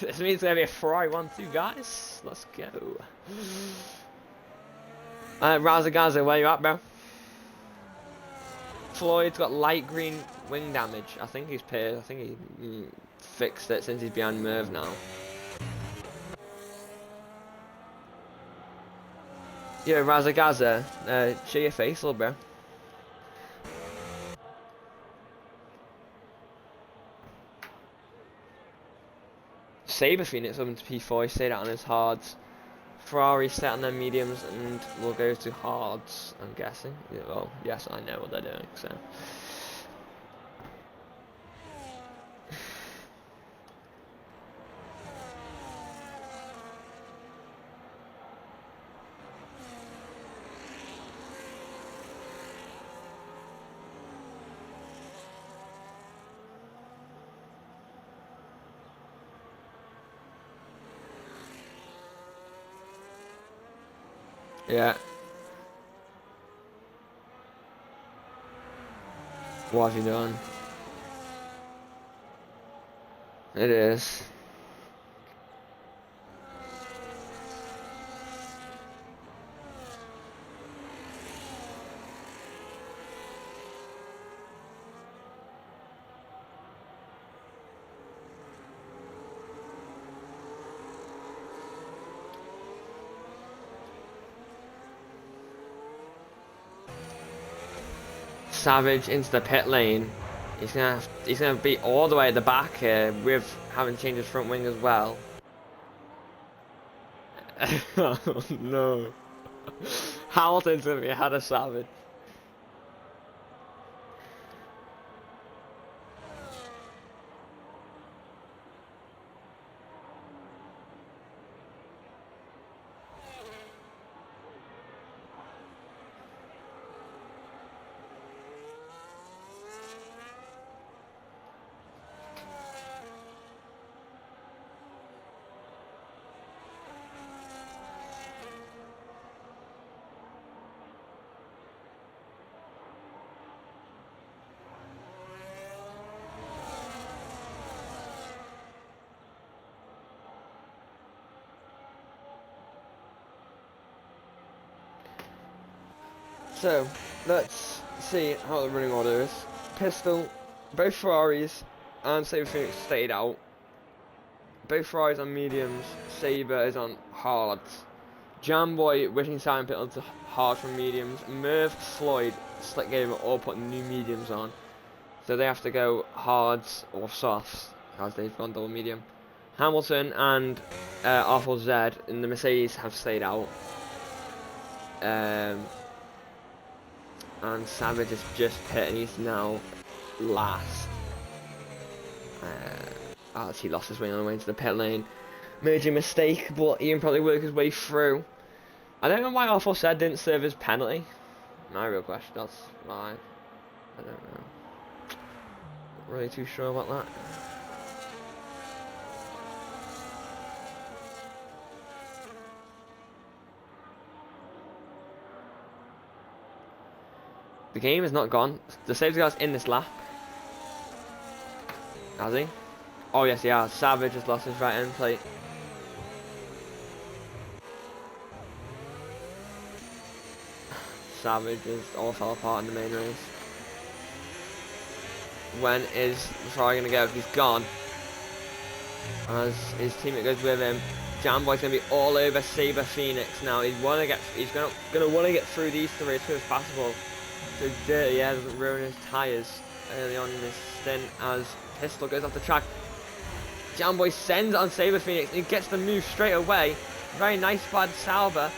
S1: This means it's going to be a Ferrari 1-2, guys. Let's go. Razagaza, where you at, bro? Floyd's got light green wing damage. I think he's pitted. I think he fixed it since he's behind Merv now. Yo, Razagaza, show your face, little bro. Saber Phoenix up into P4, he stayed out on his hards. Ferrari set on their mediums and will go to hards, I'm guessing. Yeah, well, yes, I know what they're doing, so. Yeah. What have you done? It is. Savage into the pit lane. He's gonna be all the way at the back here with having changed his front wing as well. Oh no. Hamilton's gonna be ahead of Savage. So, let's see how the running order is. Pistol, both Ferraris and Saber Phoenix stayed out. Both Ferraris on mediums, Saber is on hards. Jamboy, Wishing Siren pit onto hard from mediums. Merv, Floyd, Slick Gamer all putting new mediums on. So they have to go hards or softs, as they've gone double medium. Hamilton and R4Z in the Mercedes have stayed out. And Savage is just pit and he's now last. He lost his way on the way into the pit lane. Major mistake, but he can probably work his way through. I don't know why Awful Said didn't serve his penalty. My real question, that's why. I don't know. Not really too sure about that. The game is not gone. The safety car's in this lap. Has he? Oh yes, he has. Savage has lost his right end plate. Savage is all fell apart in the main race. When is Ferrari going to go? He's gone. As his teammate goes with him. Jamboy's going to be all over Saber Phoenix now. He's going to want to get through these three as soon as possible. So Dirty, yeah, doesn't ruin his tyres early on in this stint as Pistol goes off the track. Jamboy sends it on Saber Phoenix and he gets the move straight away. Very nice by Sauber.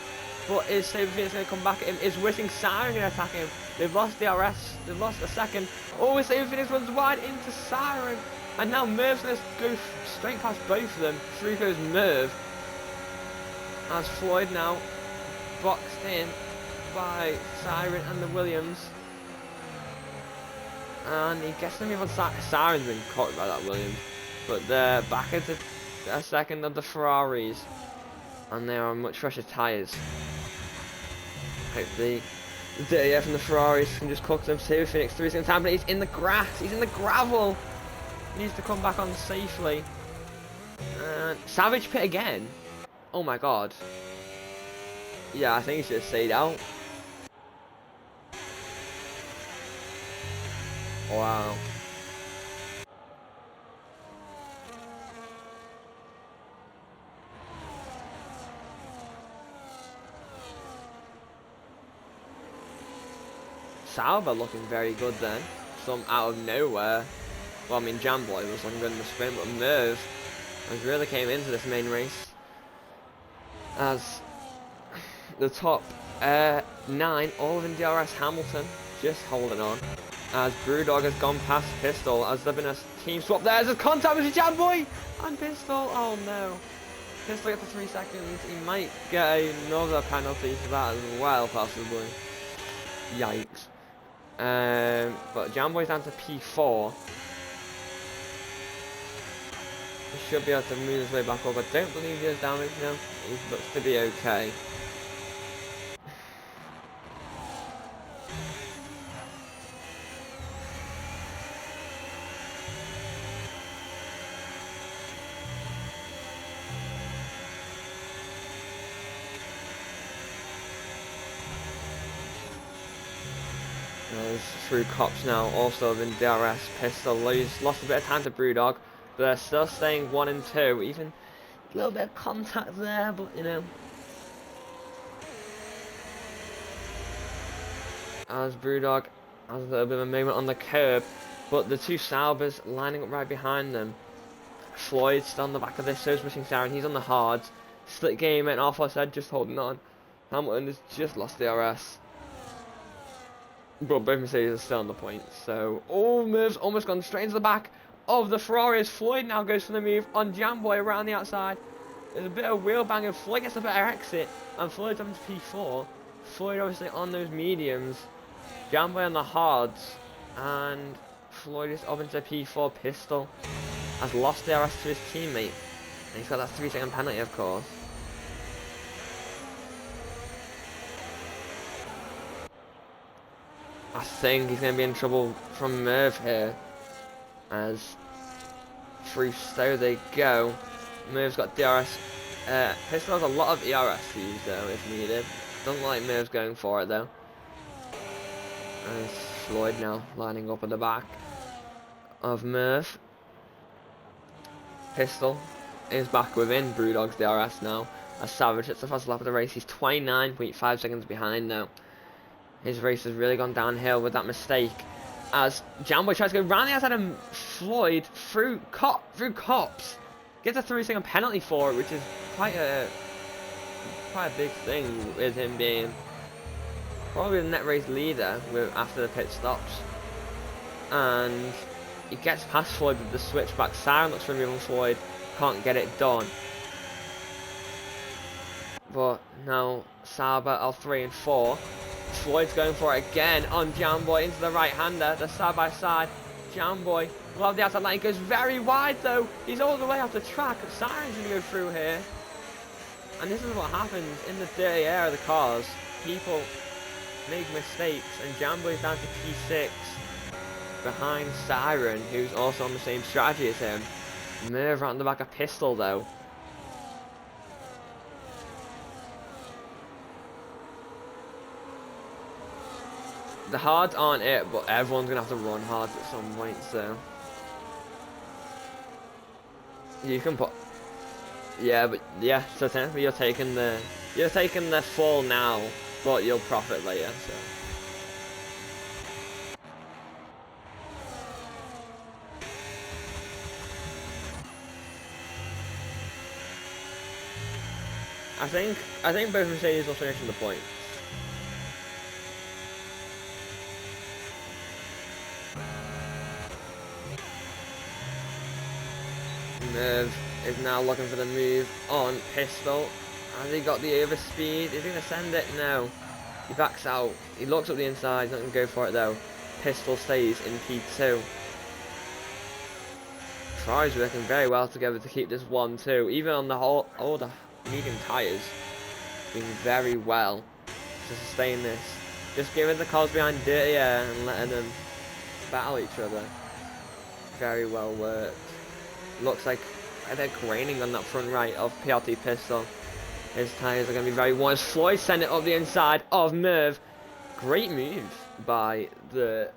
S1: But is Saber Phoenix going to come back at him? Is Whistling Siren going to attack him? They've lost the RS. They've lost a second. Oh, Saber Phoenix runs wide into Siren. And now Merv's going to go straight past both of them. Through goes Merv. As Floyd now boxed in by Siren and the Williams. And he gets the move on Siren's been caught by that Williams. But they're back into a second of the Ferraris. And they are on much fresher tyres. Hopefully the dirty air from the Ferraris can just cook them. Saber Phoenix 3 seconds time, but he's in the grass, he's in the gravel. He needs to come back on safely. And Savage pit again. Oh my god. Yeah, I think he should have stayed out. Wow. Sauber looking very good then. Some out of nowhere. Well, I mean, Jamboy was looking good in the sprint, but Merv has really came into this main race as the top 9, all in DRS. Hamilton just holding on. As Brewdog has gone past Pistol, as there's been a team swap there. There's a contact with Jamboy and Pistol. Oh no. Pistol gets the 3 seconds. He might get another penalty for that as well, possibly. Yikes. But Jamboy's down to P4. He should be able to move his way back up. I don't believe he has damage now. He looks to be okay. Through Cops now, also in DRS. Pistol lost a bit of time to Brewdog, but they're still staying 1 and 2. Even a little bit of contact there, but you know. As Brewdog has a little bit of a moment on the curb, but the two Saubers lining up right behind them. Floyd's still on the back of this, so's Whistling Siren. He's on the hards. Split game and Awful Said just holding on. Hamilton has just lost the RS. But both Mercedes are still on the point, so Merv's almost gone straight into the back of the Ferrari as Floyd now goes for the move on Jamboy around the outside. There's a bit of wheel banging. Floyd gets a better exit, and Floyd's up to P4. Floyd obviously on those mediums, Jamboy on the hards, and Floyd is up into P4. Pistol has lost the RS to his teammate, and he's got that 3 second penalty, of course. I think he's going to be in trouble from Merv here, as through Stowe they go. Merv's got DRS. Pistol has a lot of ERS to use though if needed. Doesn't like Merv's going for it though. And it's Floyd now lining up at the back of Merv. Pistol is back within Brewdog's DRS now, as Savage hits the fastest lap of the race. He's 29.5 seconds behind now. His race has really gone downhill with that mistake, as Jamboy tries to go round the outside of Floyd through Cops. Gets a 3 second penalty for it, which is quite a big thing with him being probably the net race leader after the pit stops. And he gets past Floyd with the switchback. Siren looks for moving Floyd, can't get it done. But now Sauber are 3 and 4. Floyd's going for it again on Jamboy into the right-hander. They're side by side. Jamboy will have the outside line. He goes very wide though. He's all the way off the track. Siren's going to go through here. And this is what happens in the dirty air of the cars. People make mistakes, and Jamboy's down to P6 behind Siren, who's also on the same strategy as him. Merv right on the back of Pistol though. The hards aren't it, but everyone's gonna have to run hards at some point, so you can put, yeah, but yeah, so technically you're taking the fall now, but you'll profit later, so. I think both Mercedes will finish in the points. Merv is now looking for the move on Pistol. Has he got the overspeed? Is he going to send it? No. He backs out. He looks up the inside. He's not going to go for it though. Pistol stays in P2. Tries working very well together to keep this 1-2. Even on the older medium tyres. Doing very well to sustain this. Just giving the cars behind dirty air and letting them battle each other. Very well worked. Looks like they're graining on that front right of PRT Pistol. His tyres are going to be very warm. Floyd sent it up the inside of Merv. Great move by the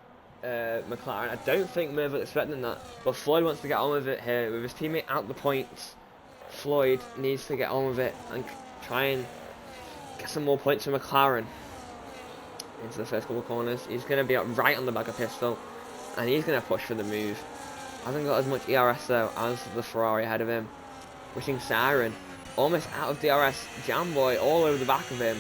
S1: McLaren. I don't think Merv was expecting that, but Floyd wants to get on with it here with his teammate out the points. Floyd needs to get on with it and try and get some more points for McLaren into the first couple of corners. He's going to be up right on the back of Pistol, and he's going to push for the move. Hasn't got as much ERS though as the Ferrari ahead of him. Pushing Siren almost out of DRS. Jamboy all over the back of him.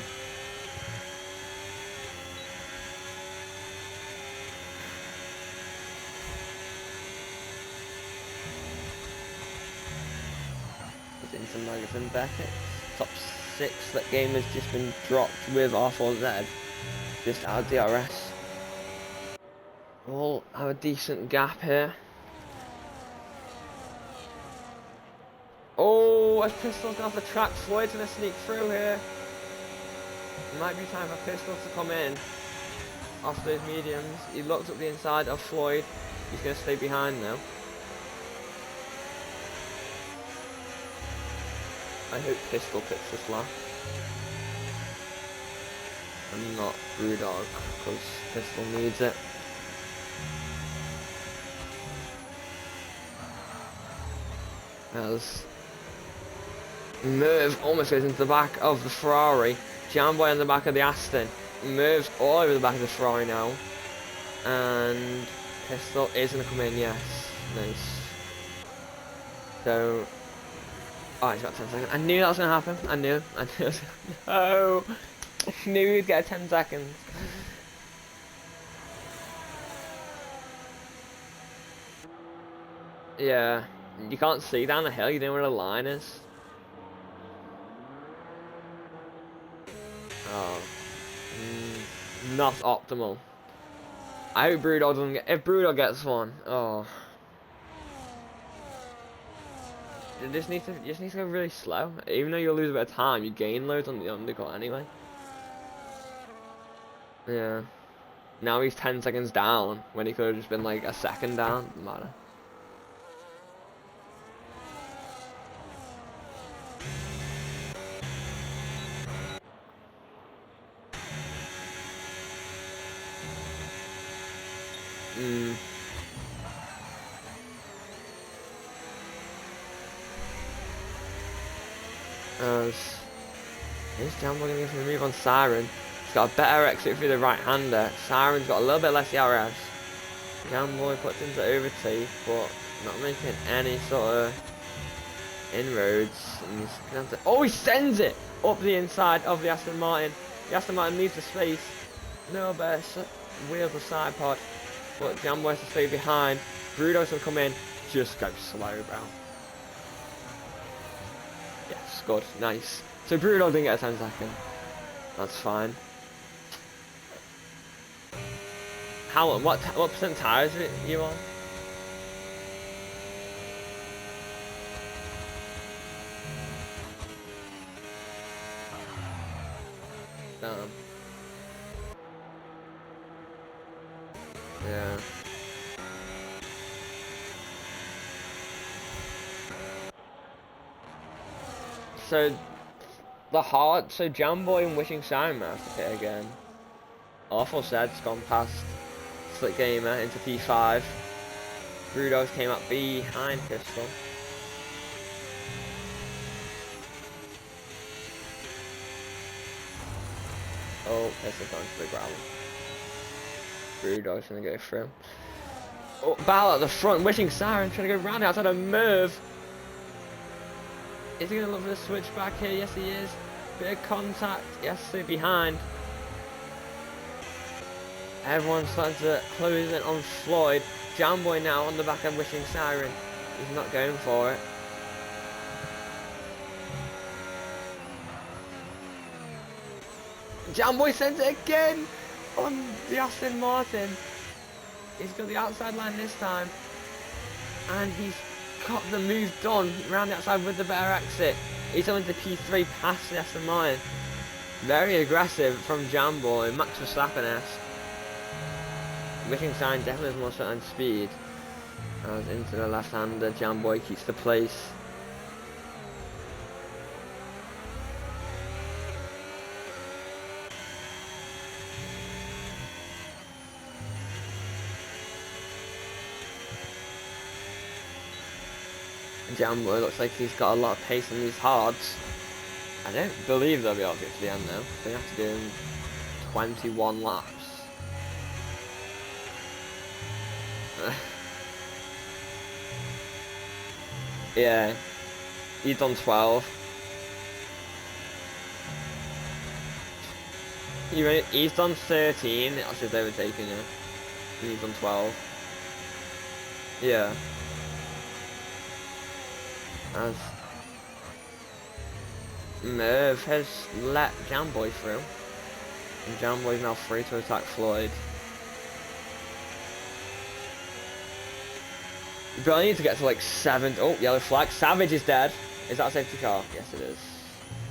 S1: He's into Magnussen Beckett. Top 6. That game has just been dropped with R4Z. Just out of DRS. We'll have a decent gap here. Oh, as Pistol's gone off the track, Floyd's going to sneak through here. It might be time for Pistol to come in off those mediums. He looks up the inside of Floyd. He's going to stay behind now. I hope Pistol picks this lap. And not Brewdog, because Pistol needs it. As Merv almost goes into the back of the Ferrari. Jamboy on the back of the Aston. Merv's all over the back of the Ferrari now. And Pistol is going to come in, yes. Nice. So, oh, he's got 10 seconds. I knew that was going to happen. I knew. No. I knew he'd get 10 seconds. Yeah. You can't see down the hill. You don't know where the line is. Oh, not optimal. I hope Brewdog doesn't get. If Brewdog gets one, oh, you just need to go really slow. Even though you'll lose a bit of time, you gain loads on the undercut anyway. Yeah. Now he's 10 seconds down when he could have just been like a second down. Doesn't matter. Is Jamboy going to get the move on Siren? He's got a better exit through the right-hander. Siren's got a little bit less ERS. Jamboy puts into overtake, but not making any sort of inroads. And he's gonna have to, oh, he sends it up the inside of the Aston Martin. The Aston Martin leaves the space. no better wheels or side pod. But Jamboy has to stay behind. Brudos will come in. Just go slow, bro. Yes, good, nice. So Bruno didn't get a 10-second. That's fine. How? What percent tires are you on? Damn. Yeah. So Jamboy and Wishing Siren have to pit again. Awful Sed's gone past Slick Gamer into P5. Brudos came up behind Pistol. Oh, Pistol's gone to the ground. Brudos gonna go through. Oh, Battle at the front, Wishing Siren trying to go round outside a Merv. Is he going to look for the switch back here? Yes, he is. Bit of contact. Yes, they're behind. Everyone's starting to close in on Floyd. Jamboy now on the back end Wishing Siren. He's not going for it. Jamboy sends it again on the Aston Martin. He's got the outside line this time. And he's got the move done round the outside with the better exit. He's on the P3 past the Aston Martin. Very aggressive from Jamboy, Max Verstappen-esque. Wishing Siren definitely has more strength and speed. As into the left-hander, Jamboy keeps the place. Jamboy looks like he's got a lot of pace on these hards. I don't believe they'll be able to get to the end though. They have to do 21 laps. Yeah, he's done 12. He's done 13. That's just overtaking you. He's done 12. Yeah. As Merv has let Jamboy through, and Jamboy's now free to attack Floyd. But I need to get to like 7. Oh, yellow flag. Savage is dead. Is that a safety car? Yes, it is.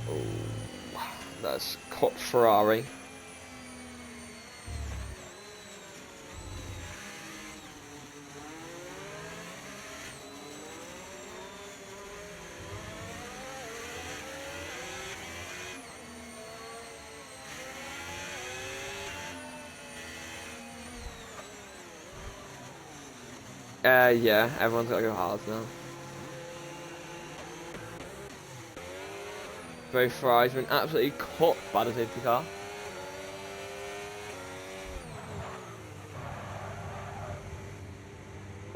S1: Oh, that's cut Ferrari. Yeah, everyone's got to go hard now. Both Ferraris have been absolutely cut by the safety car.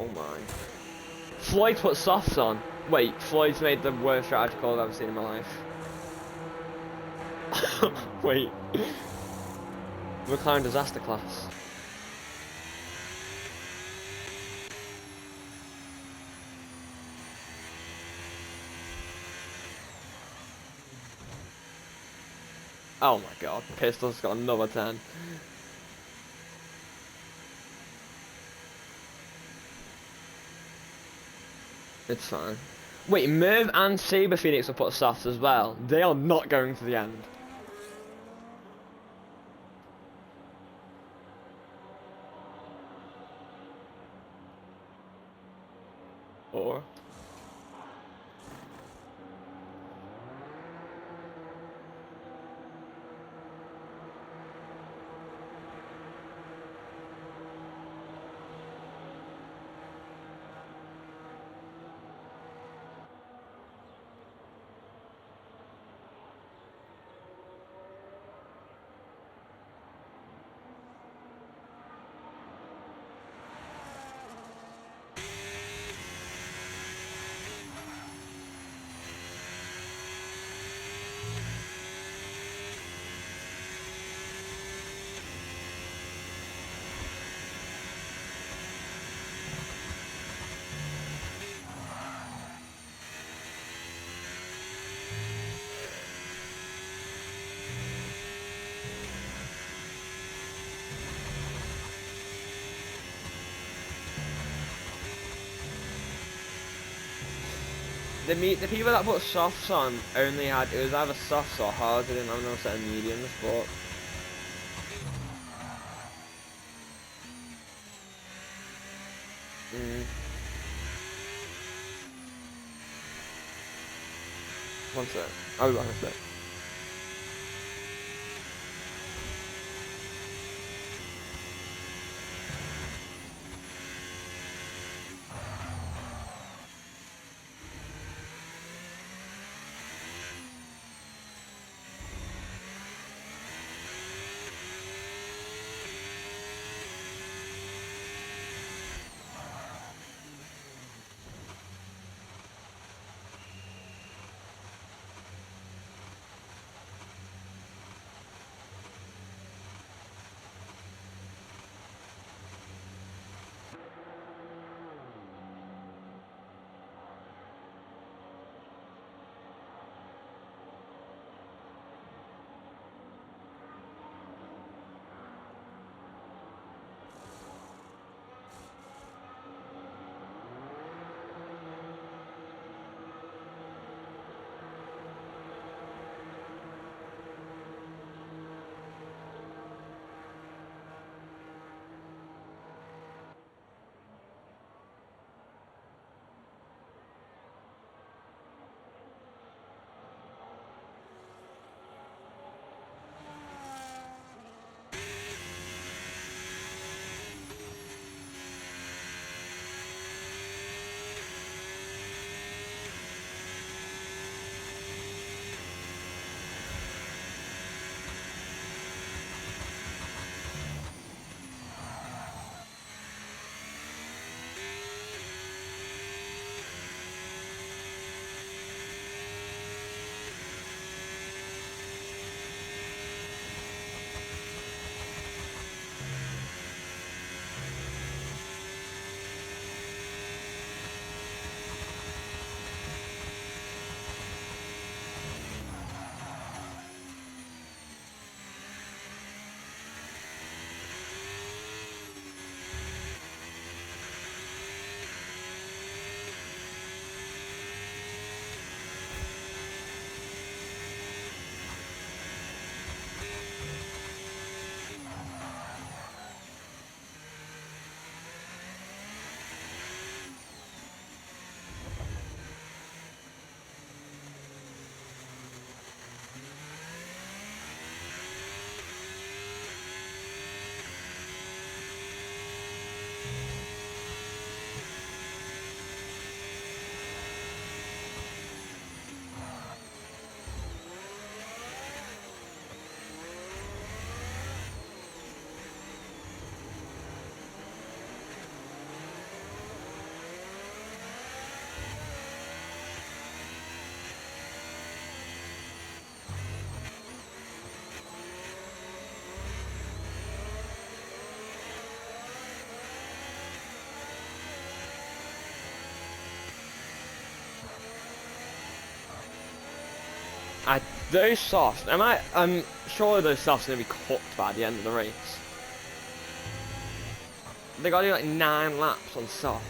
S1: Oh my. Floyd put softs on. Wait, Floyd's made the worst strategy call I've ever seen in my life. Wait. McLaren disaster class. Oh my god, Pistol's got another 10. It's fine. Wait, Merv and Saber Phoenix will put softs as well. They are not going to the end. Or... the people that put softs on only had, it was either softs or hards. They didn't have no set of mediums, but. One sec. I'll be back in a sec. Those softs, I'm sure those softs are going to be cooked by the end of the race. They got to do like 9 laps on softs.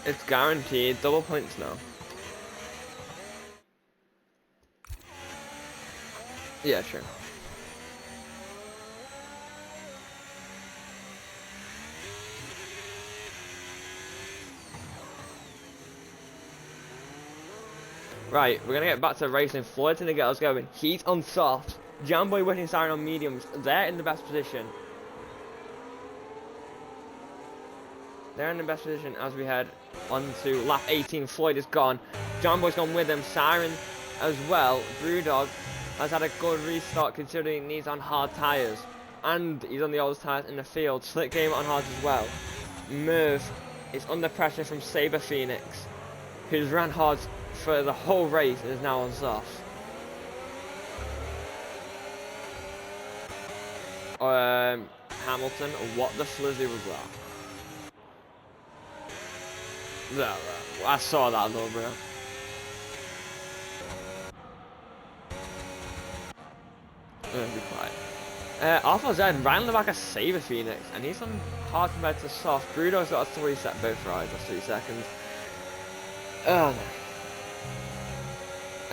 S1: It's guaranteed, double points now. Yeah, sure. Right, we're gonna get back to racing. Floyd's gonna get us going. He's on soft. Jamboy winning siren on mediums. They're in the best position. they're in the best position as we head on to lap 18. Floyd is gone. John Boy's gone with him. Siren as well. Brewdog has had a good restart considering he's on hard tyres. And he's on the oldest tyres in the field. Slick Gamer on hard as well. Merv is under pressure from Saber Phoenix, who's ran hard for the whole race and is now on soft. Hamilton, what the flizzy was that? No, I saw that though, bro. Be quiet. Alpha Z right on the back of Saber Phoenix, and he's on hard compared to soft. Brewdog's got a 3 set both rides, that's 3 seconds. Oh no.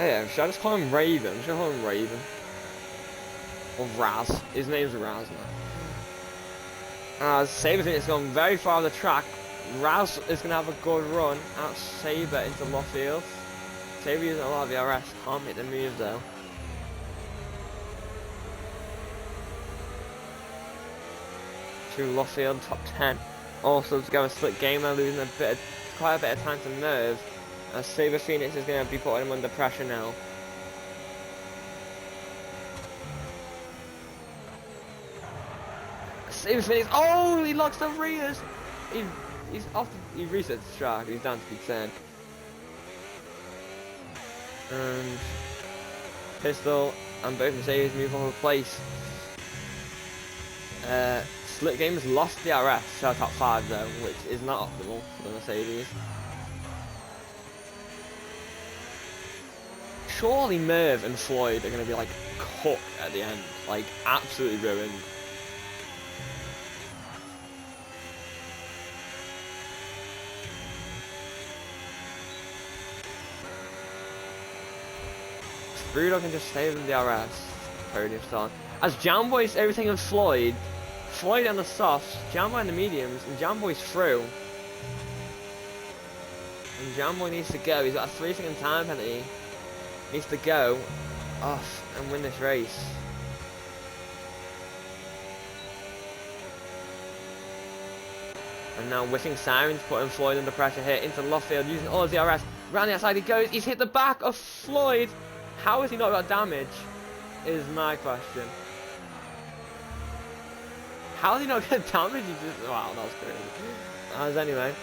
S1: Yeah, should I just call him Raven? Should I call him Raven? Or Raz. His name's Raz now. Saber Phoenix is going very far on the track. Raz is going to have a good run out Saber into Luffield. Saber using a lot of the RS, can't make the move though. To Luffield, top 10. Also to go a Slick Gamer, losing quite a bit of time to Merv. As Saber Phoenix is going to be putting him under pressure now. Saber Phoenix, oh, he locks the rears. He's off. He resets the track. He's down to P10. And Pistol and both Mercedes move on to place. Slick Game has lost the RS to our top 5 though, which is not optimal for the Mercedes. Surely Merv and Floyd are going to be like cooked at the end, like absolutely ruined. Brewdog can just stay with the RS. Podium start. As Jamboy's everything on Floyd. Floyd on the softs, Jamboy on the mediums, and Jamboy's through. And Jamboy needs to go. He's got a 3-second time penalty. Needs to go off and win this race. And now Wishing Sirens putting Floyd under pressure here into Luffield using all of the RS. Round the outside he goes. He's hit the back of Floyd. How has he not got damage? Is my question. How did he not get damage? He just, wow, that was crazy. As anyway,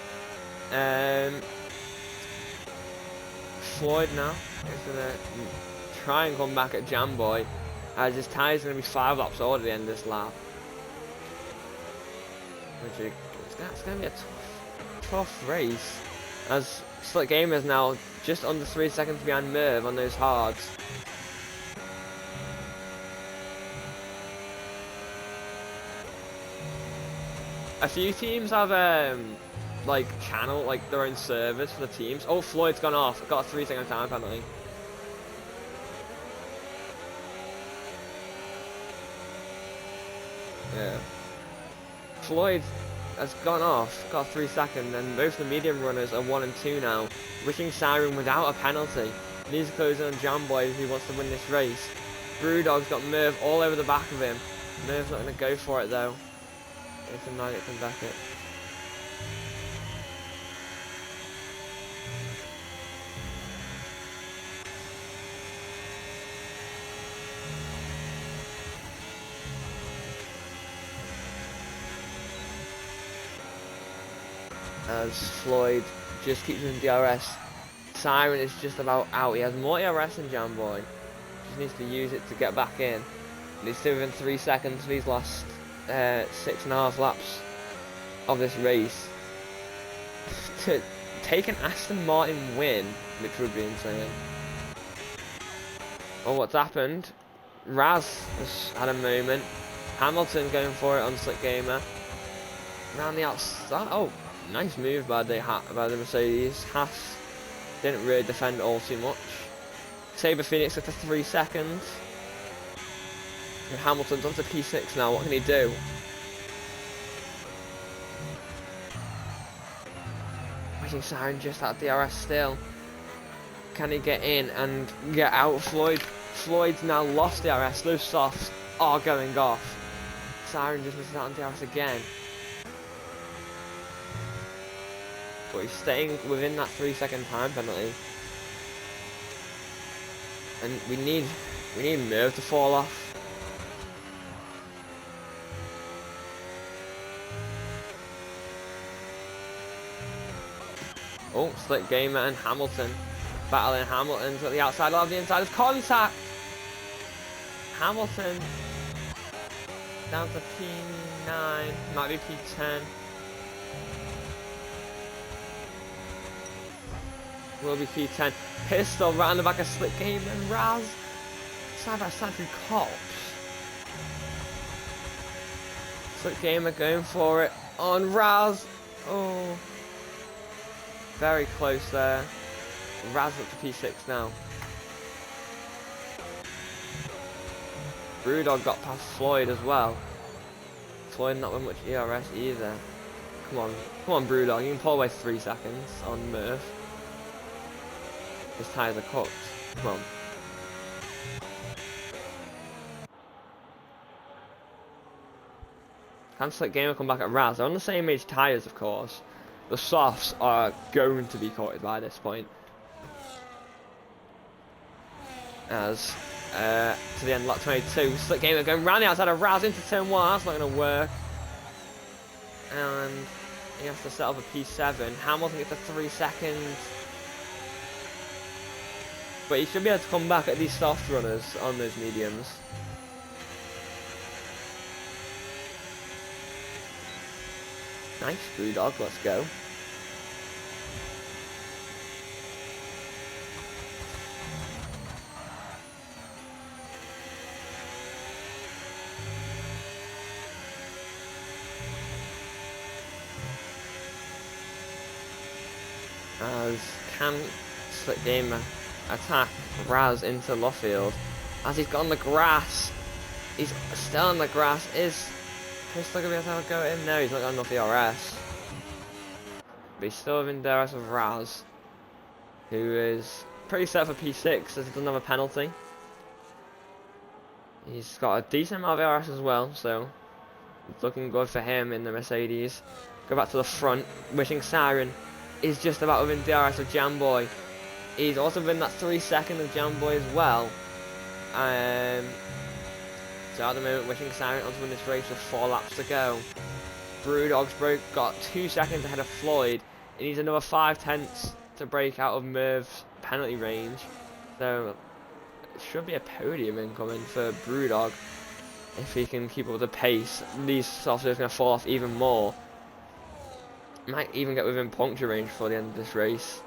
S1: Floyd now is gonna try and come back at Jamboy, as his tyre's gonna be 5 laps older at the end of this lap. Which is, it's gonna be a tough race, as Slick Gamer is now just under 3 seconds behind Merv on those hards. A few teams have like channel, like their own servers for the teams. Oh, Floyd's gone off. Got a 3-second time penalty. Yeah. Floyd has gone off. Got 3 seconds, and both the medium runners are 1 and 2 now. Wishing Siren without a penalty. Needs to close in on Jamboy if he wants to win this race. Brewdog's got Merv all over the back of him. Merv's not going to go for it though. It's a Nugget from Beckett. As Floyd just keeps in DRS. Siren is just about out. He has more DRS than Jamboy. Just needs to use it to get back in. And he's still within 3 seconds of these last 6.5 laps of this race. To take an Aston Martin win, which would be insane. Oh, what's happened? Raz has had a moment. Hamilton going for it on Slick Gamer. Around the outside. Oh, nice move by the Mercedes. Haas didn't really defend all too much. Saber Phoenix after 3 seconds. And Hamilton's on to P6 now. What can he do? Wishing Siren just out of DRS still. Can he get in and get out Floyd? Floyd's now lost DRS. Those softs are going off. Siren just misses out on DRS again. but he's staying within that 3-second time penalty. And we need Merv to fall off. Oh, Slick Gamer and Hamilton. Battling. Hamilton's at the outside of the inside of contact. Hamilton down to P9, might be P10. Will be P10. Pistol right on the back of Slick Gamer and Raz. Side by side through Cops. Slick Gamer going for it on Raz. Oh. Very close there. Raz up to P6 now. Brewdog got past Floyd as well. Floyd not with much ERS either. Come on Brewdog, you can pull away 3 seconds on Murph. His tyres are cooked. Come on. Can Slick Gamer come back at Raz? They're on the same age tyres, of course. The softs are going to be coated by this point. As to the end, lap 22. Slick Gamer going round the outside of Raz into turn 1. That's not going to work. And he has to set up a P7. Hamilton gets to 3 seconds. But he should be able to come back at these soft runners on those mediums. Nice, Brewdog, let's go. As can Slick Gamer attack Raz into Luffield as he's got on the grass. He's still on the grass. Is Pistol gonna be able to go in? No, he's not got enough DRS. But he's still within DRS of Raz, who is pretty set for P6 as he doesn't have a penalty. He's got a decent amount of DRS as well, so it's looking good for him in the Mercedes. Go back to the front. Wishing Siren is just about within DRS of Jamboy. He's also within that 3 seconds of Jamboy as well. So at the moment, Wishing Siren on to win this race with 4 laps to go. Brewdog's got 2 seconds ahead of Floyd. He needs another 5/10 to break out of Merv's penalty range. So it should be a podium incoming for Brewdog if he can keep up with the pace. These softs are going to fall off even more. Might even get within puncture range before the end of this race.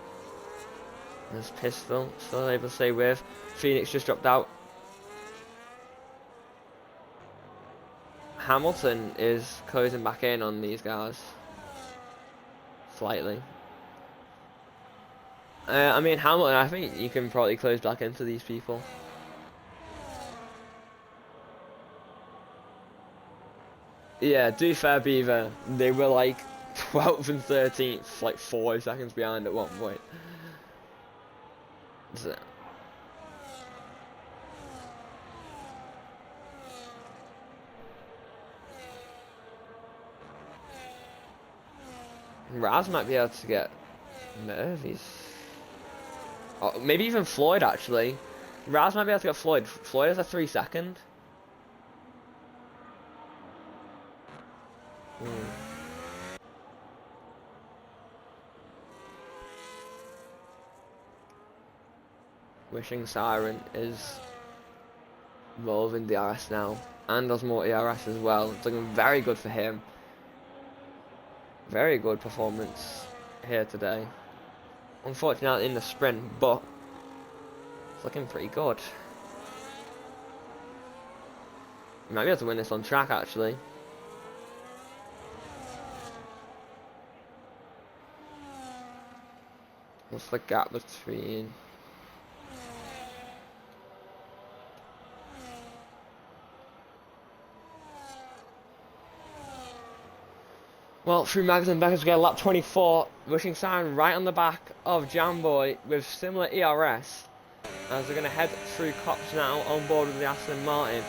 S1: There's Pistol still able to stay with. Phoenix just dropped out. Hamilton is closing back in on these guys. Slightly. I mean, Hamilton, I think you can probably close back into these people. Yeah, to be fair, Beaver, they were like 12th and 13th, like 4 seconds behind at one point. So. Raz might be able to get Mervies. Oh, maybe even Floyd, actually. Raz might be able to get Floyd. Floyd has a 3 second. Wishing Siren is involving DRS now. And does more ERS as well. It's looking very good for him. Very good performance here today. Unfortunately in the sprint, but it's looking pretty good. He might be able to win this on track actually. What's the gap between? Well, through Magazine Beckers we get a lap 24, Wishing Siren right on the back of Jamboy with similar ERS. As they're going to head through Cops now on board with the Aston Martin.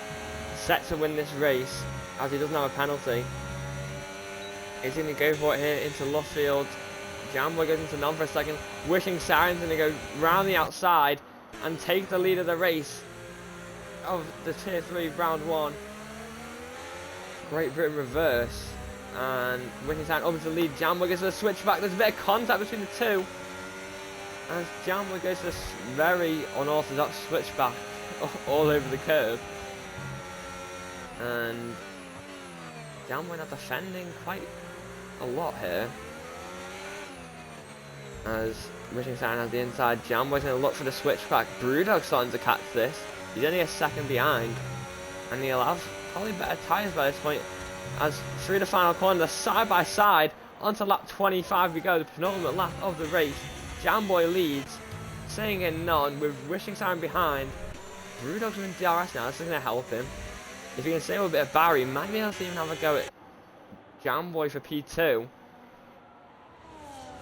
S1: Set to win this race as he doesn't have a penalty. He's going to go for it here into Luffield. Jamboy goes into none for a second. Wishing Siren's going to go round the outside and take the lead of the race of the Tier 3 round 1. Great Britain reverse. And Wishing Siren over to the lead. Jamboy goes to the switchback. There's a bit of contact between the two. As Jamboy goes to this very unorthodox switchback all over the curve. And Jamboy now defending quite a lot here. As Wishing Siren has the inside, Jamboy's going to look for the switchback. Brewdog's starting to catch this. He's only a second behind. And he'll have probably better tyres by this point. As through the final corner, they're side by side. Onto lap 25 we go, the penultimate lap of the race. Jamboy leads, staying in none with Wishing Siren behind. Brewdog's in DRS now, this is going to help him. If he can save a bit of Barry, he might be able to even have a go at Jamboy for P2.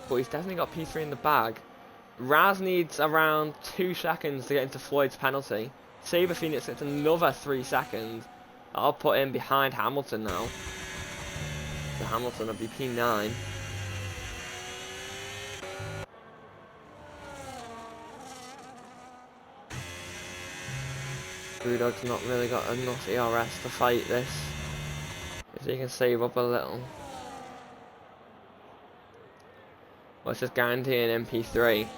S1: But he's definitely got P3 in the bag. Raz needs around 2 seconds to get into Floyd's penalty. Saber Phoenix gets another 3 seconds. I'll put him behind Hamilton now. So Hamilton will be P9. Brewdog's not really got enough ERS to fight this. If he can save up a little. Well, it's just guaranteeing MP3. If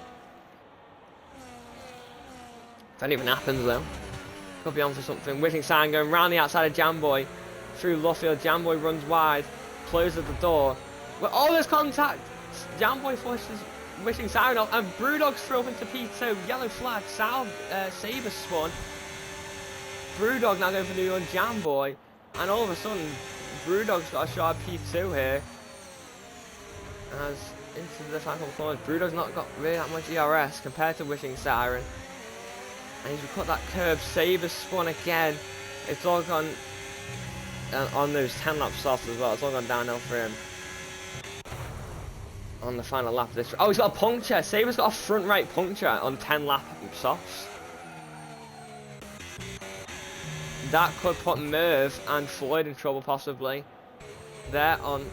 S1: that even happens though. Could be on for something. Wishing Siren going round the outside of Jamboy. Through Luffield, Jamboy runs wide. Closes the door. Well, all this contact! Jamboy forces Wishing Siren off. And Brewdog's thrown into P2. Yellow flag. Saber spun. Brewdog now going for the on Jamboy. And all of a sudden, Brewdog's got a sharp P2 here. As into the final corners, Brewdog's not got really that much ERS compared to Wishing Siren. And he's cut that curb. Saber spun again. It's all gone on those 10 lap softs as well. It's all gone downhill for him. On the final lap of this. Oh, he's got a puncture. Saber's got a front right puncture on 10 lap softs. That could put Merv and Floyd in trouble possibly. They're on.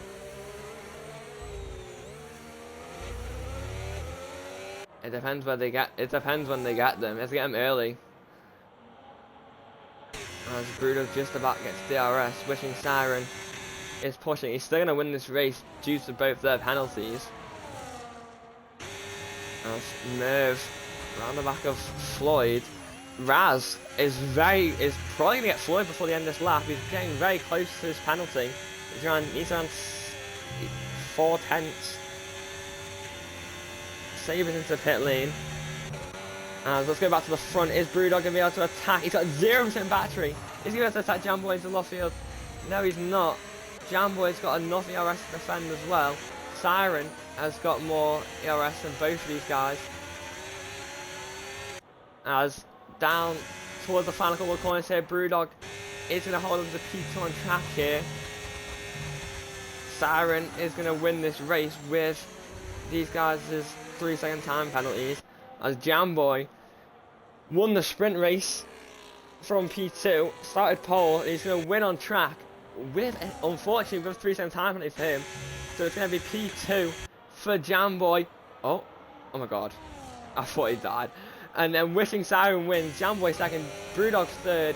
S1: It depends where they get. It depends when they get them. You have to get them early. As Brewdog just about gets DRS, Wishing Siren is pushing. He's still gonna win this race due to both their penalties. As Merv around the back of Floyd. Raz is probably gonna get Floyd before the end of this lap. He's getting very close to his penalty. He's around 4/10. Sabers into pit lane. Let's go back to the front. Is Brewdog going to be able to attack? He's got 0% battery. Is he going to attack Jamboy into Luffield? No, he's not. Jamboy's got enough ERS to defend as well. Siren has got more ERS than both of these guys. As down towards the final couple of corners here, Brewdog is going to hold up the P2 on track here. Siren is going to win this race with these guys' 3-second time penalties. As Jamboy won the sprint race from P2, started pole, and he's going to win on track with, unfortunately, with 3-second time penalty for him. So it's going to be P2 for Jamboy. Oh my god, I thought he died. And then Wishing Siren wins. Jamboy second, Brewdog's third.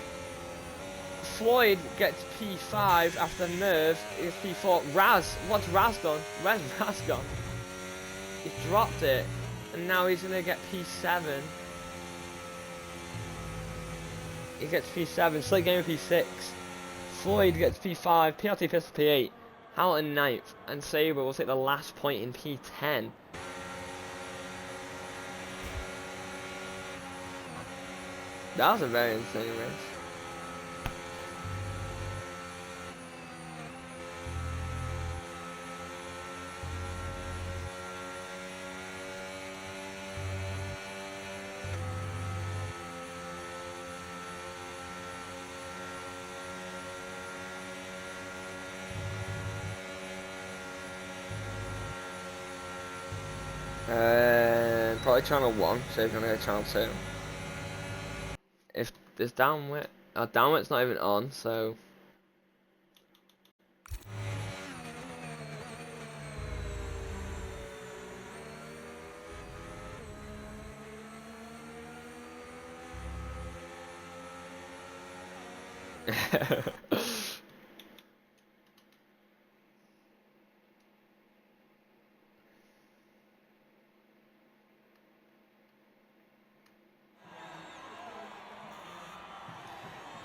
S1: Floyd gets P5 after Merv is P4. Raz, what's Raz done? Where's Raz gone? He's dropped it, and now he's gonna get P7. He gets P7. Slick Gamer P6. Floyd gets P5. PLT Pistol P8. Hamilton 9th, and Saber will take the last point in P10. That was a very insane race. Probably channel 1, so if you want to go channel 2. If there's downwit, downwit's not even on, so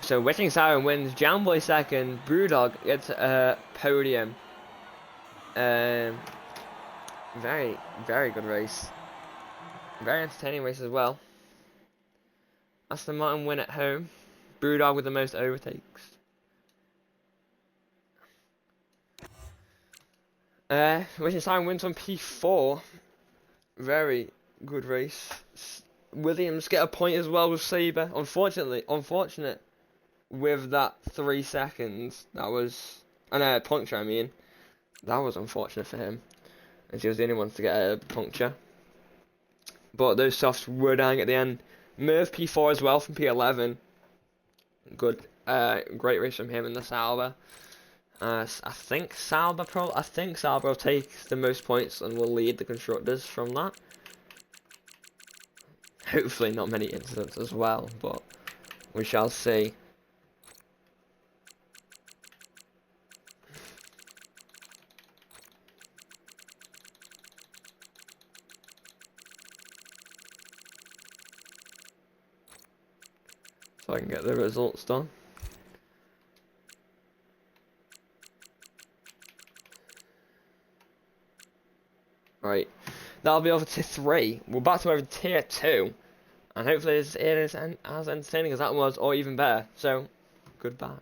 S1: So Wishing Siren wins, Jamboy second, Brewdog gets a podium. Very, very good race. Very entertaining race as well. Aston Martin win at home. Brewdog with the most overtakes. Wishing Siren wins on P4. Very good race. Williams get a point as well with Sabre. Unfortunate with that 3 seconds. That was, puncture. I mean, that was unfortunate for him, as he was the only one to get a puncture. But those softs were dying at the end. Merv P4 as well from P11. Good, great race from him in the Sauber. I think Sauber will take the most points and will lead the constructors from that. Hopefully not many incidents as well, but we shall see. So I can get the results done. Right, that'll be over to 3. We're back to over tier 2, and hopefully it is as entertaining as that was, or even better. So, goodbye.